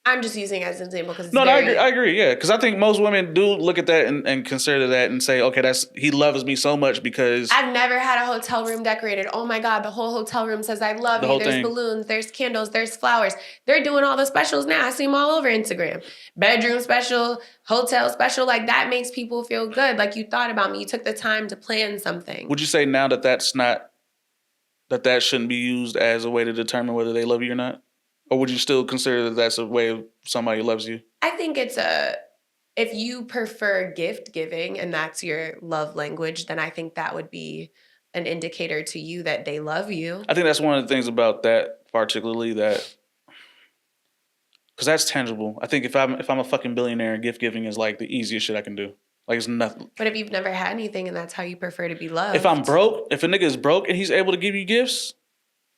I'm just using it as an example because
I agree. Yeah, because I think most women do look at that and consider that and say, okay, he loves me so much because
I've never had a hotel room decorated. Oh my God, the whole hotel room says I love you. There's balloons, there's candles, there's flowers. They're doing all the specials now. I see them all over Instagram. Bedroom special, hotel special. Like that makes people feel good. Like you thought about me. You took the time to plan something.
Would you say now that shouldn't be used as a way to determine whether they love you or not? Or would you still consider that that's a way of somebody loves you?
I think if you prefer gift giving and that's your love language, then I think that would be an indicator to you that they love you.
I think that's one of the things about that particularly because that's tangible. I think if I'm a fucking billionaire, gift giving is like the easiest shit I can do. Like it's nothing.
But if you've never had anything and that's how you prefer to be loved.
If I'm broke, if a nigga is broke and he's able to give you gifts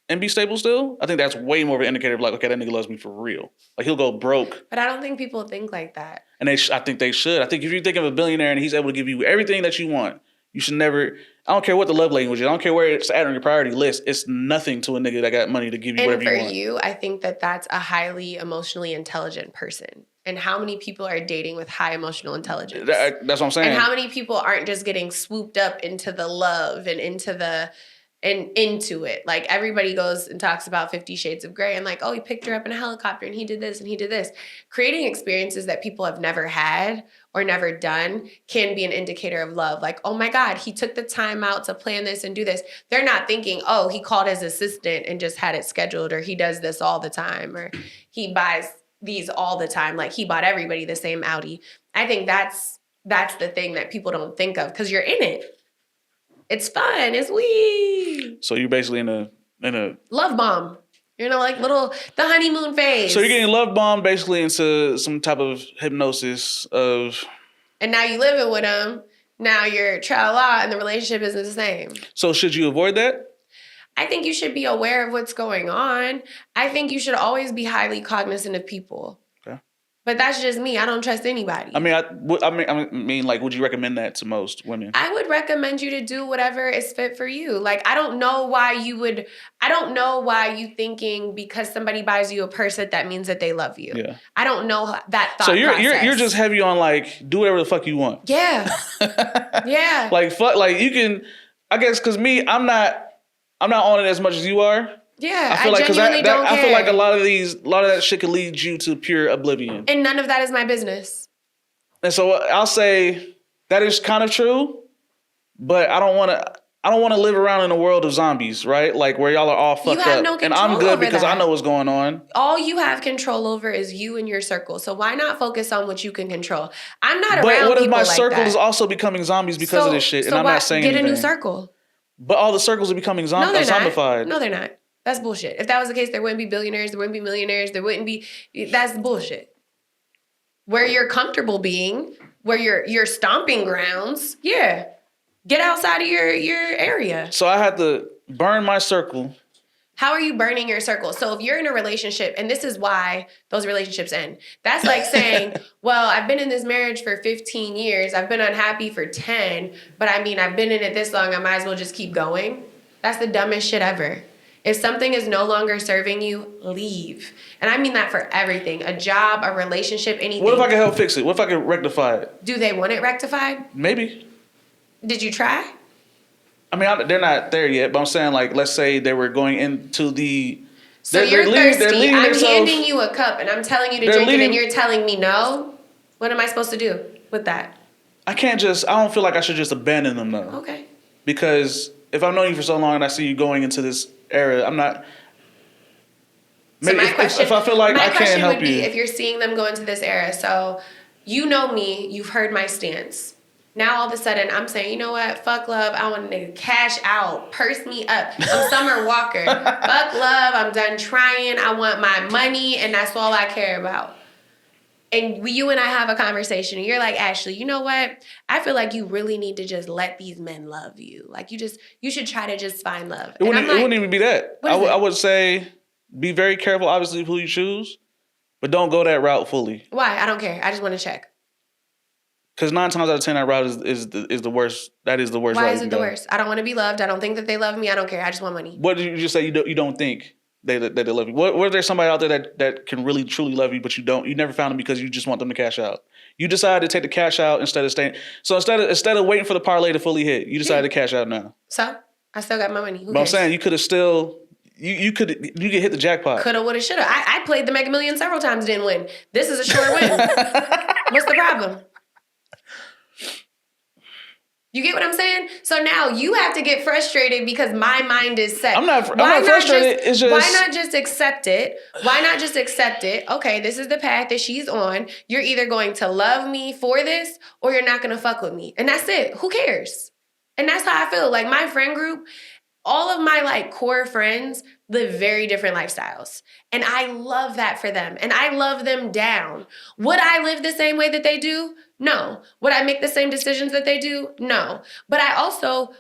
and be stable still, I think that's way more of an indicator of like, okay, that nigga loves me for real. Like he'll go broke.
But I don't think people think like that.
And I think they should. I think if you think of a billionaire and he's able to give you everything that you want, you should never, I don't care what the love language is. I don't care where it's at on your priority list. It's nothing to a nigga that got money to give you whatever you want.
And for you, I think that that's a highly emotionally intelligent person. And how many people are dating with high emotional intelligence?
That's what I'm saying.
And how many people aren't just getting swooped up into the love and into it. Like everybody goes and talks about 50 Shades of Grey and like, oh, he picked her up in a helicopter and he did this and he did this. Creating experiences that people have never had or never done can be an indicator of love. Like, oh my God, he took the time out to plan this and do this. They're not thinking, oh, he called his assistant and just had it scheduled, or he does this all the time, or he buys these all the time. Like he bought everybody the same Audi. I think that's the thing that people don't think of because you're in it. It's fun. It's wee.
So you're basically in a
love bomb. You're in the honeymoon phase.
So you're getting love bombed basically into some type of hypnosis of.
And now you living with him. Now you're tra-la and the relationship isn't the same.
So should you avoid that?
I think you should be aware of what's going on. I think you should always be highly cognizant of people. But that's just me. I don't trust anybody.
I mean, like, would you recommend that to most women?
I would recommend you to do whatever is fit for you. Like, I don't know why you thinking because somebody buys you a purse that means that they love you. Yeah. I don't know that thought. So
you're just heavy on like do whatever the fuck you want.
Yeah. Yeah.
Like fuck, like you can. I guess because me, I'm not on it as much as you are.
Yeah, I genuinely don't care.
I feel like a lot of that shit could lead you to pure oblivion.
And none of that is my business.
And so I'll say that is kind of true, but I don't want to live around in a world of zombies, right? Like where y'all are all fucked up.
No control, and I'm good
because I know what's going on.
All you have control over is you and your circle. So why not focus on what you can control? I'm not around people like that. But what if my
circle is also becoming zombies because of this shit, and I'm not saying anything?
Get a new circle.
But all the circles are becoming zombified.
No, they're not. That's bullshit. If that was the case, there wouldn't be billionaires, there wouldn't be millionaires, there wouldn't be. That's bullshit. Where you're comfortable being, where your stomping grounds, yeah. Get outside of your area.
So I had to burn my circle.
How are you burning your circle? So if you're in a relationship, and this is why those relationships end. That's like saying, well, I've been in this marriage for 15 years. I've been unhappy for 10, but I mean, I've been in it this long. I might as well just keep going. That's the dumbest shit ever. If something is no longer serving you, leave. And I mean that for everything. A job, a relationship, anything.
What if I can help fix it? What if I can rectify it?
Do they want it rectified?
Maybe.
Did you try?
I mean, they're not there yet, but I'm saying, like, let's say they were going into the...
So you're thirsty. I'm handing you a cup, and I'm telling you to drink it, and you're telling me no? What am I supposed to do with that?
I don't feel like I should just abandon them, though.
Okay.
Because if I've known you for so long and I see you going into this area, I'm not...
So my question,
if I feel like
my
I can't
question
help
would be
you,
if you're seeing them go into this era. So you know me, you've heard my stance. Now all of a sudden I'm saying, you know what? Fuck love. I want a nigga cash out, purse me up. I'm Summer Walker. Fuck love. I'm done trying. I want my money, and that's all I care about. And you and I have a conversation, and you're like, Ashley, you know what? I feel like you really need to just let these men love you. Like you should try to just find love.
it wouldn't even be that. I would say be very careful, obviously, who you choose, but don't go that route fully.
Why? I don't care. I just want to check.
Because 9 times out of 10, that route is the worst. That is the worst route.
Why is it the worst? I don't want to be loved. I don't think that they love me. I don't care. I just want money.
What did you just say? You don't think that they love you? What if there's somebody out there that can really truly love you, but you don't? You never found them because you just want them to cash out. You decided to take the cash out instead of staying. So instead of waiting for the parlay to fully hit, you decided to cash out now.
So I still got my money. Who
But I'm
cares?
saying you could have still. You could hit the jackpot.
Coulda, woulda, shoulda. I played the Mega Millions several times, didn't win. This is a sure win. What's the problem? You get what I'm saying? So now you have to get frustrated because my mind is set.
I'm not frustrated. It's just,
why not just accept it? Why not just accept it? Okay, this is the path that she's on. You're either going to love me for this or you're not going to fuck with me. And that's it. Who cares? And that's how I feel. Like my friend group, all of my like core friends live very different lifestyles. And I love that for them. And I love them down. Would I live the same way that they do? No. Would I make the same decisions that they do? No. But I also,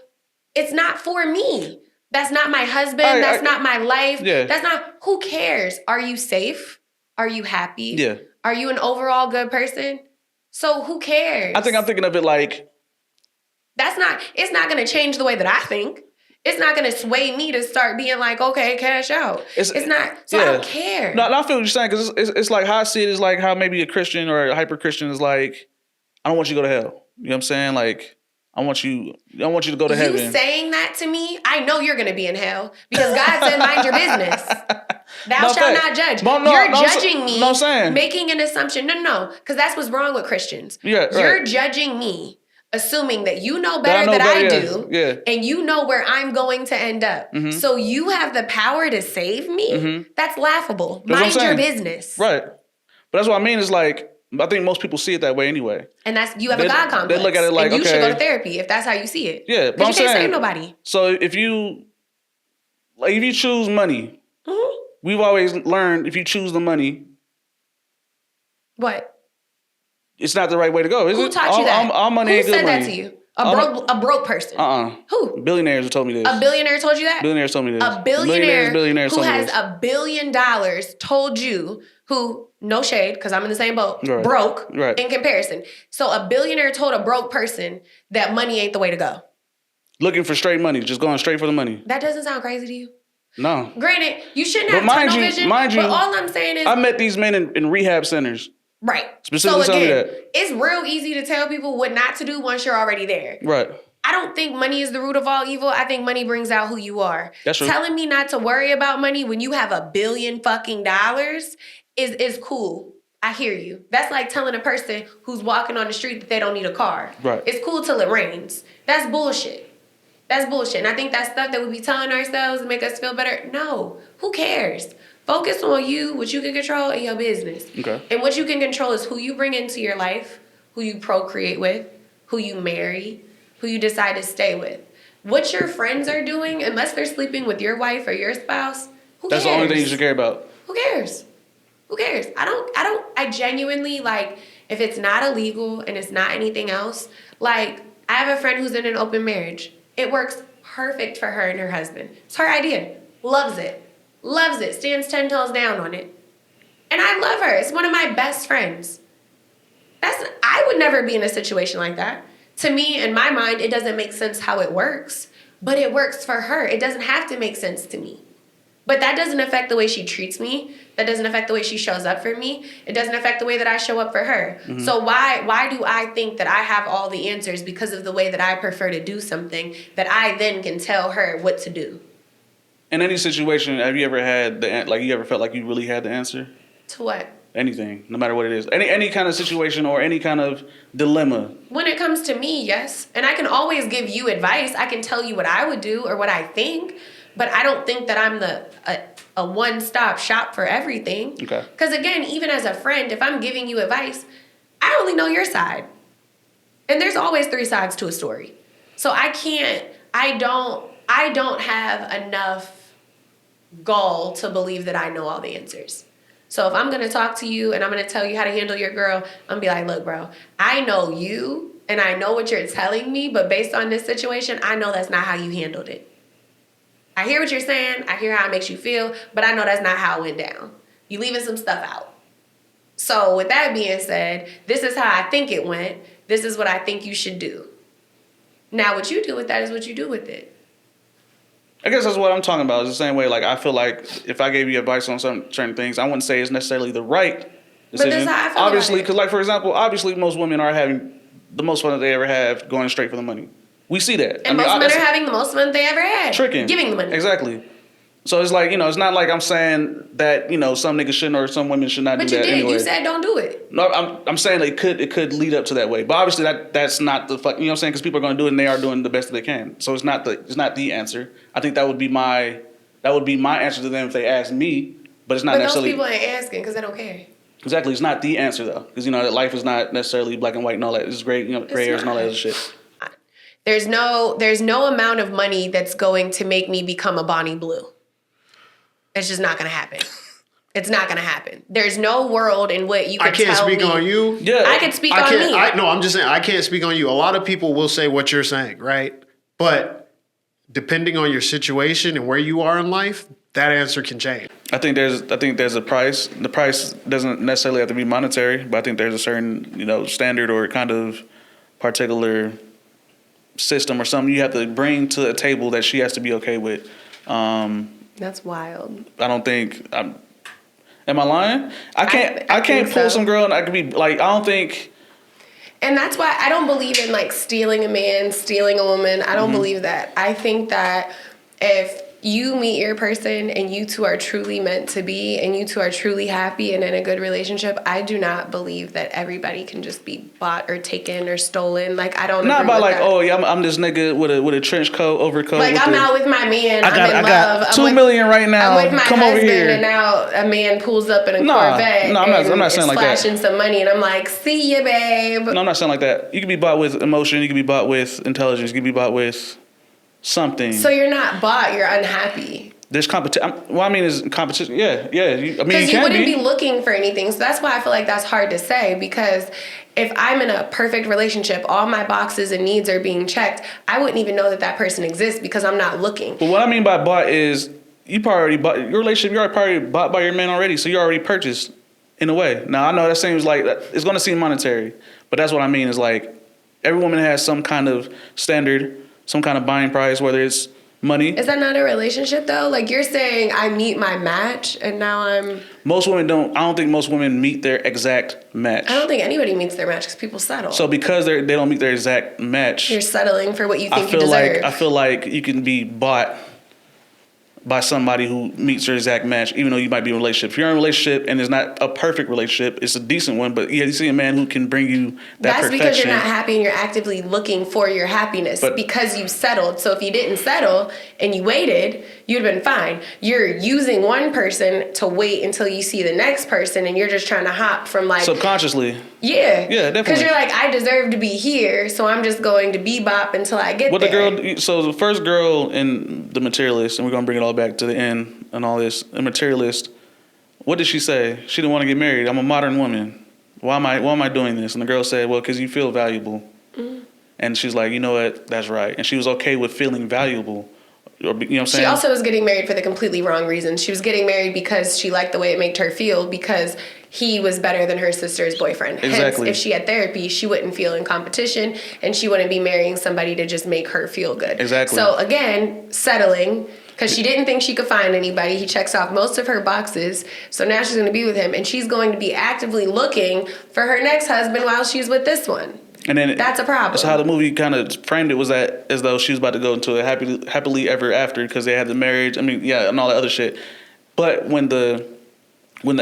it's not for me. That's not my husband. That's not my life.
Yeah.
That's not, who cares? Are you safe? Are you happy?
Yeah.
Are you an overall good person? So who cares?
I think I'm thinking of it like.
It's not going to change the way that I think. It's not going to sway me to start being like, okay, cash out. It's not. So I don't care.
No, I feel what you're saying because it's like how I see it is like how maybe a Christian or a hyper Christian is like, I don't want you to go to hell. You know what I'm saying? Like, I want you to go to heaven.
You saying that to me, I know you're going to be in hell because God said, mind your business. Thou shalt not judge. You're judging me, making an assumption. No, because that's what's wrong with Christians.
Yeah, right.
You're judging me, assuming that you know better than I do, and you know where I'm going to end up. Mm-hmm. So you have the power to save me? Mm-hmm. That's laughable. Mind your business.
Right. But that's what I mean is like, I think most people see it that way anyway.
And you have a God complex.
They look at it like,
and you should go to therapy if that's how you see it.
Yeah,
but you can't save nobody.
So if you choose money, mm-hmm. we've always learned if you choose the money.
What?
It's not the right way to go, is it?
Who taught you that?
All money ain't good money.
Who said that to you? A broke person. Who?
Billionaires have told me this.
A billionaire told you that?
Billionaires told me this.
A billionaire
billionaires
who
told me
has
this.
$1 billion told you, who, no shade, because I'm in the same boat,
right.
broke
right.
in comparison. So a billionaire told a broke person that money ain't the way to go.
Looking for straight money, just going straight for the money.
That doesn't sound crazy to you?
No.
Granted, you shouldn't have tunnel vision, but all I'm saying is...
I met these men in rehab centers.
Right.
Specifically
so again,
that.
It's real easy to tell people what not to do once you're already there.
Right.
I don't think money is the root of all evil. I think money brings out who you are.
That's true.
Telling me not to worry about money when you have $1 billion fucking dollars is cool. I hear you. That's like telling a person who's walking on the street that they don't need a car.
Right.
It's cool till it rains. That's bullshit. That's bullshit. And I think that's stuff that we be telling ourselves to make us feel better. No. Who cares? Focus on you, what you can control, and your business.
Okay.
And what you can control is who you bring into your life, who you procreate with, who you marry, who you decide to stay with. What your friends are doing, unless they're sleeping with your wife or your spouse, who cares?
That's the only thing you should care about.
Who cares? Who cares? I genuinely, like, if it's not illegal and it's not anything else, like, I have a friend who's in an open marriage. It works perfect for her and her husband. It's her idea. Loves it. Loves it. Stands 10 toes down on it. And I love her. It's one of my best friends. I would never be in a situation like that. To me, in my mind, it doesn't make sense how it works, but it works for her. It doesn't have to make sense to me. But that doesn't affect the way she treats me. That doesn't affect the way she shows up for me. It doesn't affect the way that I show up for her. Mm-hmm. So why do I think that I have all the answers because of the way that I prefer to do something that I then can tell her what to do?
In any situation, have you ever had you ever felt like you really had the answer?
To what?
Anything, no matter what it is. Any kind of situation or any kind of dilemma.
When it comes to me, yes. And I can always give you advice. I can tell you what I would do or what I think. but I don't think that I'm a one-stop shop for everything.
Okay.
Because again, even as a friend, if I'm giving you advice, I only know your side. And there's always 3 sides to a story. So I don't have enough gall to believe that I know all the answers. So if I'm going to talk to you and I'm going to tell you how to handle your girl, I'm going to be like, look, bro, I know you and I know what you're telling me, but based on this situation, I know that's not how you handled it. I hear what you're saying. I hear how it makes you feel, but I know that's not how it went down. You leaving some stuff out. So with that being said, this is how I think it went. This is what I think you should do. Now, what you do with that is what you do with it.
I guess that's what I'm talking about. It's the same way, like, I feel like if I gave you advice on certain things, I wouldn't say it's necessarily the right decision.
But that's how I feel
obviously,
about it.
because, like, for example, obviously most women are having the most fun that they ever have going straight for the money. We see that.
And most men are having the most fun they ever had.
Tricking.
Giving the money.
Exactly. So it's like, it's not like I'm saying that, some niggas shouldn't or some women should not
But
do
you
that
did.
anyway.
You said don't do it.
No, I'm saying it could lead up to that way. But obviously that's not the fuck, you know what I'm saying? Because people are going to do it and they are doing the best that they can. So it's not the answer. I think that would be my answer to them if they asked me, but it's not
But those
necessarily.
people ain't asking because they don't care.
Exactly, it's not the answer though, because that life is not necessarily black and white and all that. It's great, gray hairs and all that other shit.
There's no amount of money that's going to make me become a Bonnie Blue. It's just not going to happen. It's not going to happen. There's no world in what you can
I can't
tell
speak
me.
on you.
Yeah,
I can speak on me.
No, I'm just saying I can't speak on you. A lot of people will say what you're saying, right? But depending on your situation and where you are in life, that answer can change.
I think there's a price. The price doesn't necessarily have to be monetary, but I think there's a certain standard or kind of particular system or something you have to bring to a table that she has to be okay with.
That's wild.
I don't think am I lying? I can't
think
pull
so.
some girl and I could be like, I don't think.
And that's why I don't believe in like stealing a man, stealing a woman. I don't believe that. I think that if you meet your person and you two are truly meant to be and you two are truly happy and in a good relationship, I do not believe that everybody can just be bought or taken or stolen. Like, I don't
Not
agree
by
with
like,
that.
oh yeah, I'm this nigga with a trench coat, overcoat.
Like, I'm out with my man. I'm in
I
love.
got
I'm
$2
with-
million right now.
I'm with my
Come
husband,
over here.
and now a man pulls up in a
Nah,
Corvette.
no, I'm not
and
saying
is
like that.
flashing some money, and I'm like, see ya, babe.
No, I'm not saying like that. You can be bought with emotion. You can be bought with intelligence. You can be bought with something.
So you're not bought. You're unhappy.
There's competition. What I mean is competition. Yeah.
Because you wouldn't be looking for anything. So that's why I feel like that's hard to say. Because if I'm in a perfect relationship, all my boxes and needs are being checked, I wouldn't even know that person exists because I'm not looking.
But what I mean by bought is you probably already bought your relationship. You're probably bought by your man already, so you're already purchased in a way. Now I know that seems like it's going to seem monetary, but that's what I mean is like every woman has some kind of standard, some kind of buying price, whether it's money.
Is that not a relationship though? Like you're saying I meet my match and now
Most women don't. I don't think most women meet their exact match.
I don't think anybody meets their match because people settle.
So because they don't meet their exact match,
You're settling for what you think you deserve.
I feel like you can be bought by somebody who meets your exact match, even though you might be in a relationship. If you're in a relationship and it's not a perfect relationship, it's a decent one, but you see a man who can bring you that
That's
perfection.
because you're not happy and you're actively looking for your happiness because you settled. So if you didn't settle and you waited, you'd have been fine. You're using one person to wait until you see the next person and you're just trying to hop from like...
Subconsciously.
Yeah.
Yeah, definitely.
Because you're like, I deserve to be here, so I'm just going to bebop until I get there.
So the first girl in the Materialist, and we're going to bring it all back to the end and all this, the Materialist, what did she say? She didn't want to get married. I'm a modern woman. Why am I doing this? And the girl said, well, because you feel valuable. Mm-hmm. And she's like, you know what? That's right. And she was okay with feeling valuable. You know what I'm saying?
She also was getting married for the completely wrong reason. She was getting married because she liked the way it made her feel because he was better than her sister's boyfriend.
Exactly.
Hence, if she had therapy, she wouldn't feel in competition and she wouldn't be marrying somebody to just make her feel good.
Exactly.
So again, settling because she didn't think she could find anybody. He checks off most of her boxes. So now she's going to be with him and she's going to be actively looking for her next husband while she's with this one.
And then
that's a problem.
That's how the movie kind of framed it, was that as though she was about to go into a happily ever after because they had the marriage. I mean, yeah, and all that other shit. But when the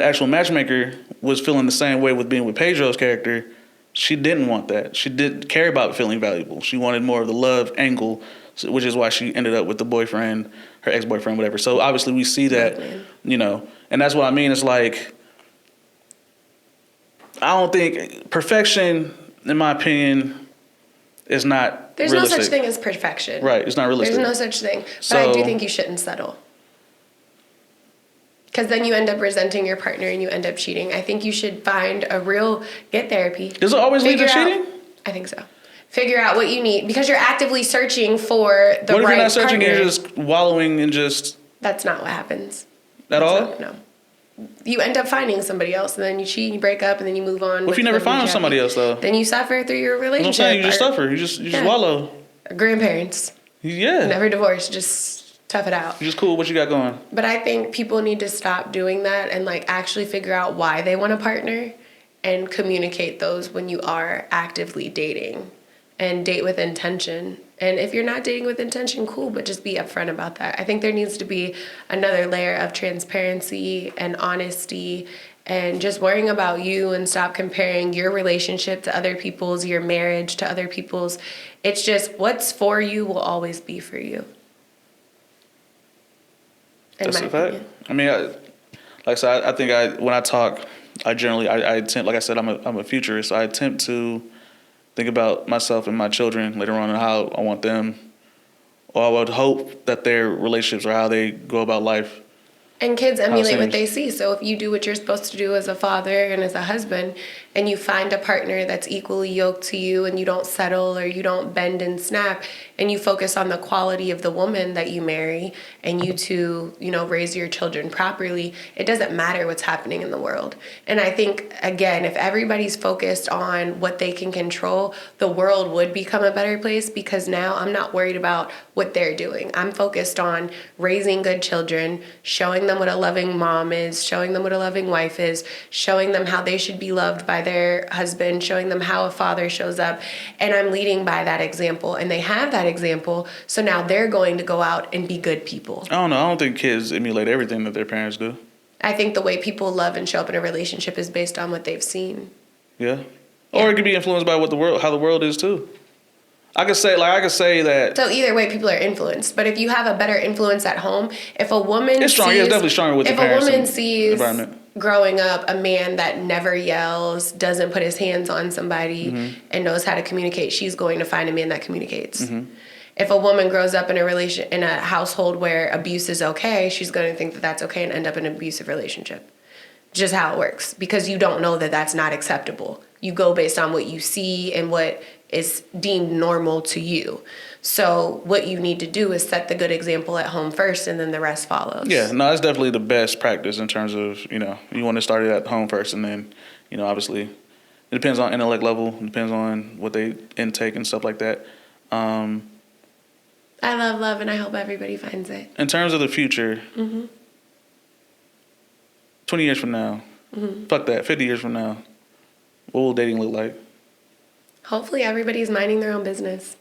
actual matchmaker was feeling the same way with being with Pedro's character, she didn't want that. She didn't care about feeling valuable. She wanted more of the love angle. which is why she ended up with the boyfriend, her ex-boyfriend, whatever. So obviously we see that, you know, and that's what I mean. It's like, I don't think perfection, in my opinion, is not
There's
realistic.
no such thing as perfection.
Right, it's not realistic.
There's no such thing. But I do think you shouldn't settle. Because then you end up resenting your partner and you end up cheating. I think you should find get therapy.
Does it always lead to cheating?
I think so. Figure out what you need because you're actively searching for the right partner.
What if you're not searching, you're just wallowing in just...
That's not what happens.
At all?
No. You end up finding somebody else and then you cheat and you break up and then you move on.
What if you never find somebody else though?
Then you suffer through your relationship.
I'm saying you just suffer. You just wallow.
Grandparents.
Yeah.
Never divorced. Just tough it out.
You're just cool with what you got going.
But I think people need to stop doing that and like actually figure out why they want a partner and communicate those when you are actively dating and date with intention. And if you're not dating with intention, cool, but just be upfront about that. I think there needs to be another layer of transparency and honesty and just worrying about you and stop comparing your relationship to other people's, your marriage to other people's. It's just what's for you will always be for you.
That's a fact. I mean, like I said, I think when I talk, I generally attempt, like I said, I'm a futurist. So I attempt to think about myself and my children later on and how I want them, or I would hope that their relationships or how they go about life.
And kids emulate what they see. So if you do what you're supposed to do as a father and as a husband, and you find a partner that's equally yoked to you and you don't settle or you don't bend and snap, and you focus on the quality of the woman that you marry and you two, raise your children properly, it doesn't matter what's happening in the world. And I think, again, if everybody's focused on what they can control, the world would become a better place because now I'm not worried about what they're doing. I'm focused on raising good children, showing them what a loving mom is, showing them what a loving wife is, showing them how they should be loved by their husband, showing them how a father shows up. And I'm leading by that example. And they have that example. So now they're going to go out and be good people.
I don't know. I don't think kids emulate everything that their parents do.
I think the way people love and show up in a relationship is based on what they've seen.
Yeah. Or it could be influenced by how the world is too. I could say that.
So either way, people are influenced. But if you have a better influence at home, if a woman
it's strong. It's definitely stronger with the parents.
If a woman sees
environment.
Growing up a man that never yells, doesn't put his hands on somebody, and knows how to communicate, she's going to find a man that communicates. If a woman grows up in a household where abuse is okay, she's going to think that that's okay and end up in an abusive relationship. Just how it works, because you don't know that that's not acceptable. You go based on what you see and what is deemed normal to you. So what you need to do is set the good example at home first, and then the rest follows.
Yeah, no, that's definitely the best practice in terms of, you want to start it at home first, and then, obviously, it depends on intellect level, it depends on what they intake and stuff like that.
I love love, and I hope everybody finds it.
In terms of the future, 20 years from now, fuck that, 50 years from now, what will dating look like?
Hopefully everybody's minding their own business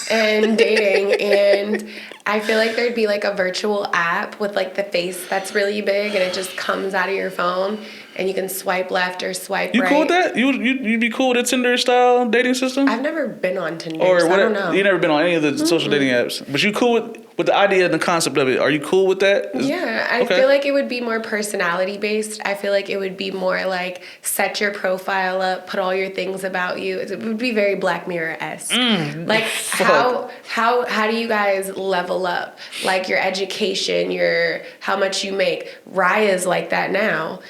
and dating. And I feel like there'd be like a virtual app with like the face that's really big and it just comes out of your phone and you can swipe left or swipe right.
You cool with that? You'd be cool with a Tinder style dating system?
I've never been on Tinder,
or
so I don't know.
You've never been on any of the social dating apps. But you cool with the idea and the concept of it. Are you cool with that?
Yeah, I feel like it would be more personality based. I feel like it would be more like set your profile up, put all your things about you. It would be very Black Mirror-esque. Like how do you guys level up? Like your education, how much you make. Raya's like that now.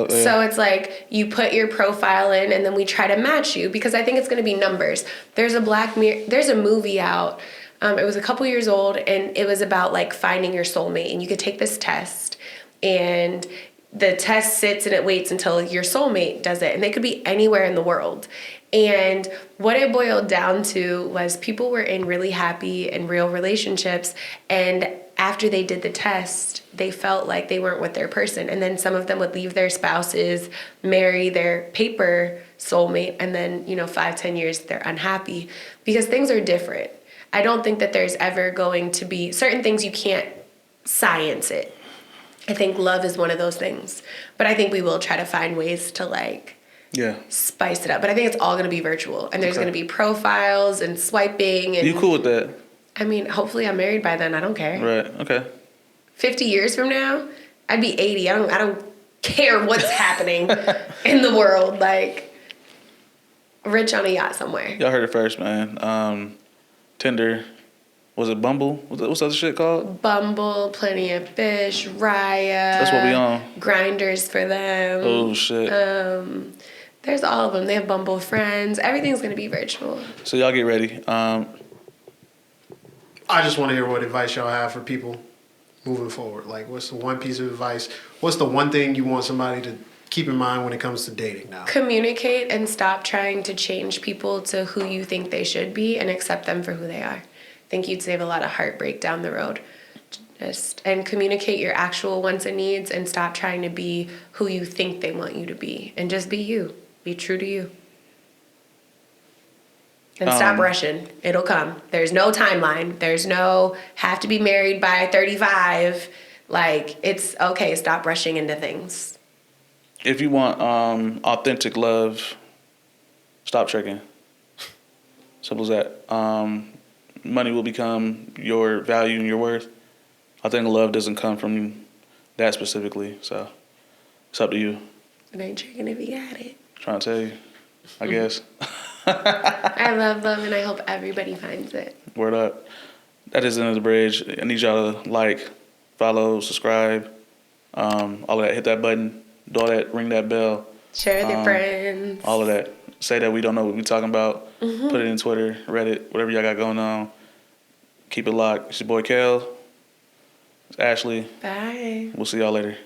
So it's like you put your profile in and then we try to match you because I think it's going to be numbers. There's a movie out. It was a couple years old and it was about like finding your soulmate, and you could take this test and the test sits and it waits until your soulmate does it, and they could be anywhere in the world. And what it boiled down to was people were in really happy and real relationships, and after they did the test, they felt like they weren't with their person. And then some of them would leave their spouses, marry their paper soulmate, and then, 5-10 years, they're unhappy because things are different. I don't think that there's ever going to be certain things you can't science it. I think love is one of those things. But I think we will try to find ways to spice it up. But I think it's all going to be virtual. And there's going to be profiles and swiping. And
you cool with that?
I mean, hopefully I'm married by then. I don't care.
Right. Okay.
50 years from now, I'd be 80. I don't care what's happening in the world. Like, rich on a yacht somewhere.
Y'all heard it first, man. Tinder. Was it Bumble? What's the other shit called?
Bumble, Plenty of Fish, Raya.
That's what we on.
Grinders for them.
Oh, shit.
There's all of them. They have Bumble Friends. Everything's going to be virtual.
So y'all get ready.
I just want to hear what advice y'all have for people moving forward. Like, what's the one piece of advice? What's the one thing you want somebody to keep in mind when it comes to dating now?
Communicate and stop trying to change people to who you think they should be and accept them for who they are. I think you'd save a lot of heartbreak down the road. And communicate your actual wants and needs and stop trying to be who you think they want you to be. And just be you. Be true to you. And stop rushing. It'll come. There's no timeline. There's no have to be married by 35. Like, it's okay. Stop rushing into things.
If you want authentic love, stop tricking. Simple as that. Money will become your value and your worth. I think love doesn't come from that specifically. So it's up to you.
It ain't tricking if you got it.
Trying to tell you, I guess.
I love love, and I hope everybody finds it.
Word up. That is the end of the bridge. I need y'all to like, follow, subscribe, all of that. Hit that button, do all that, ring that bell.
Share with your friends.
All of that. Say that we don't know what we're talking about. Put it in Twitter, Reddit, whatever y'all got going on. Keep it locked. It's your boy Kel. It's Ashley.
Bye.
We'll see y'all later.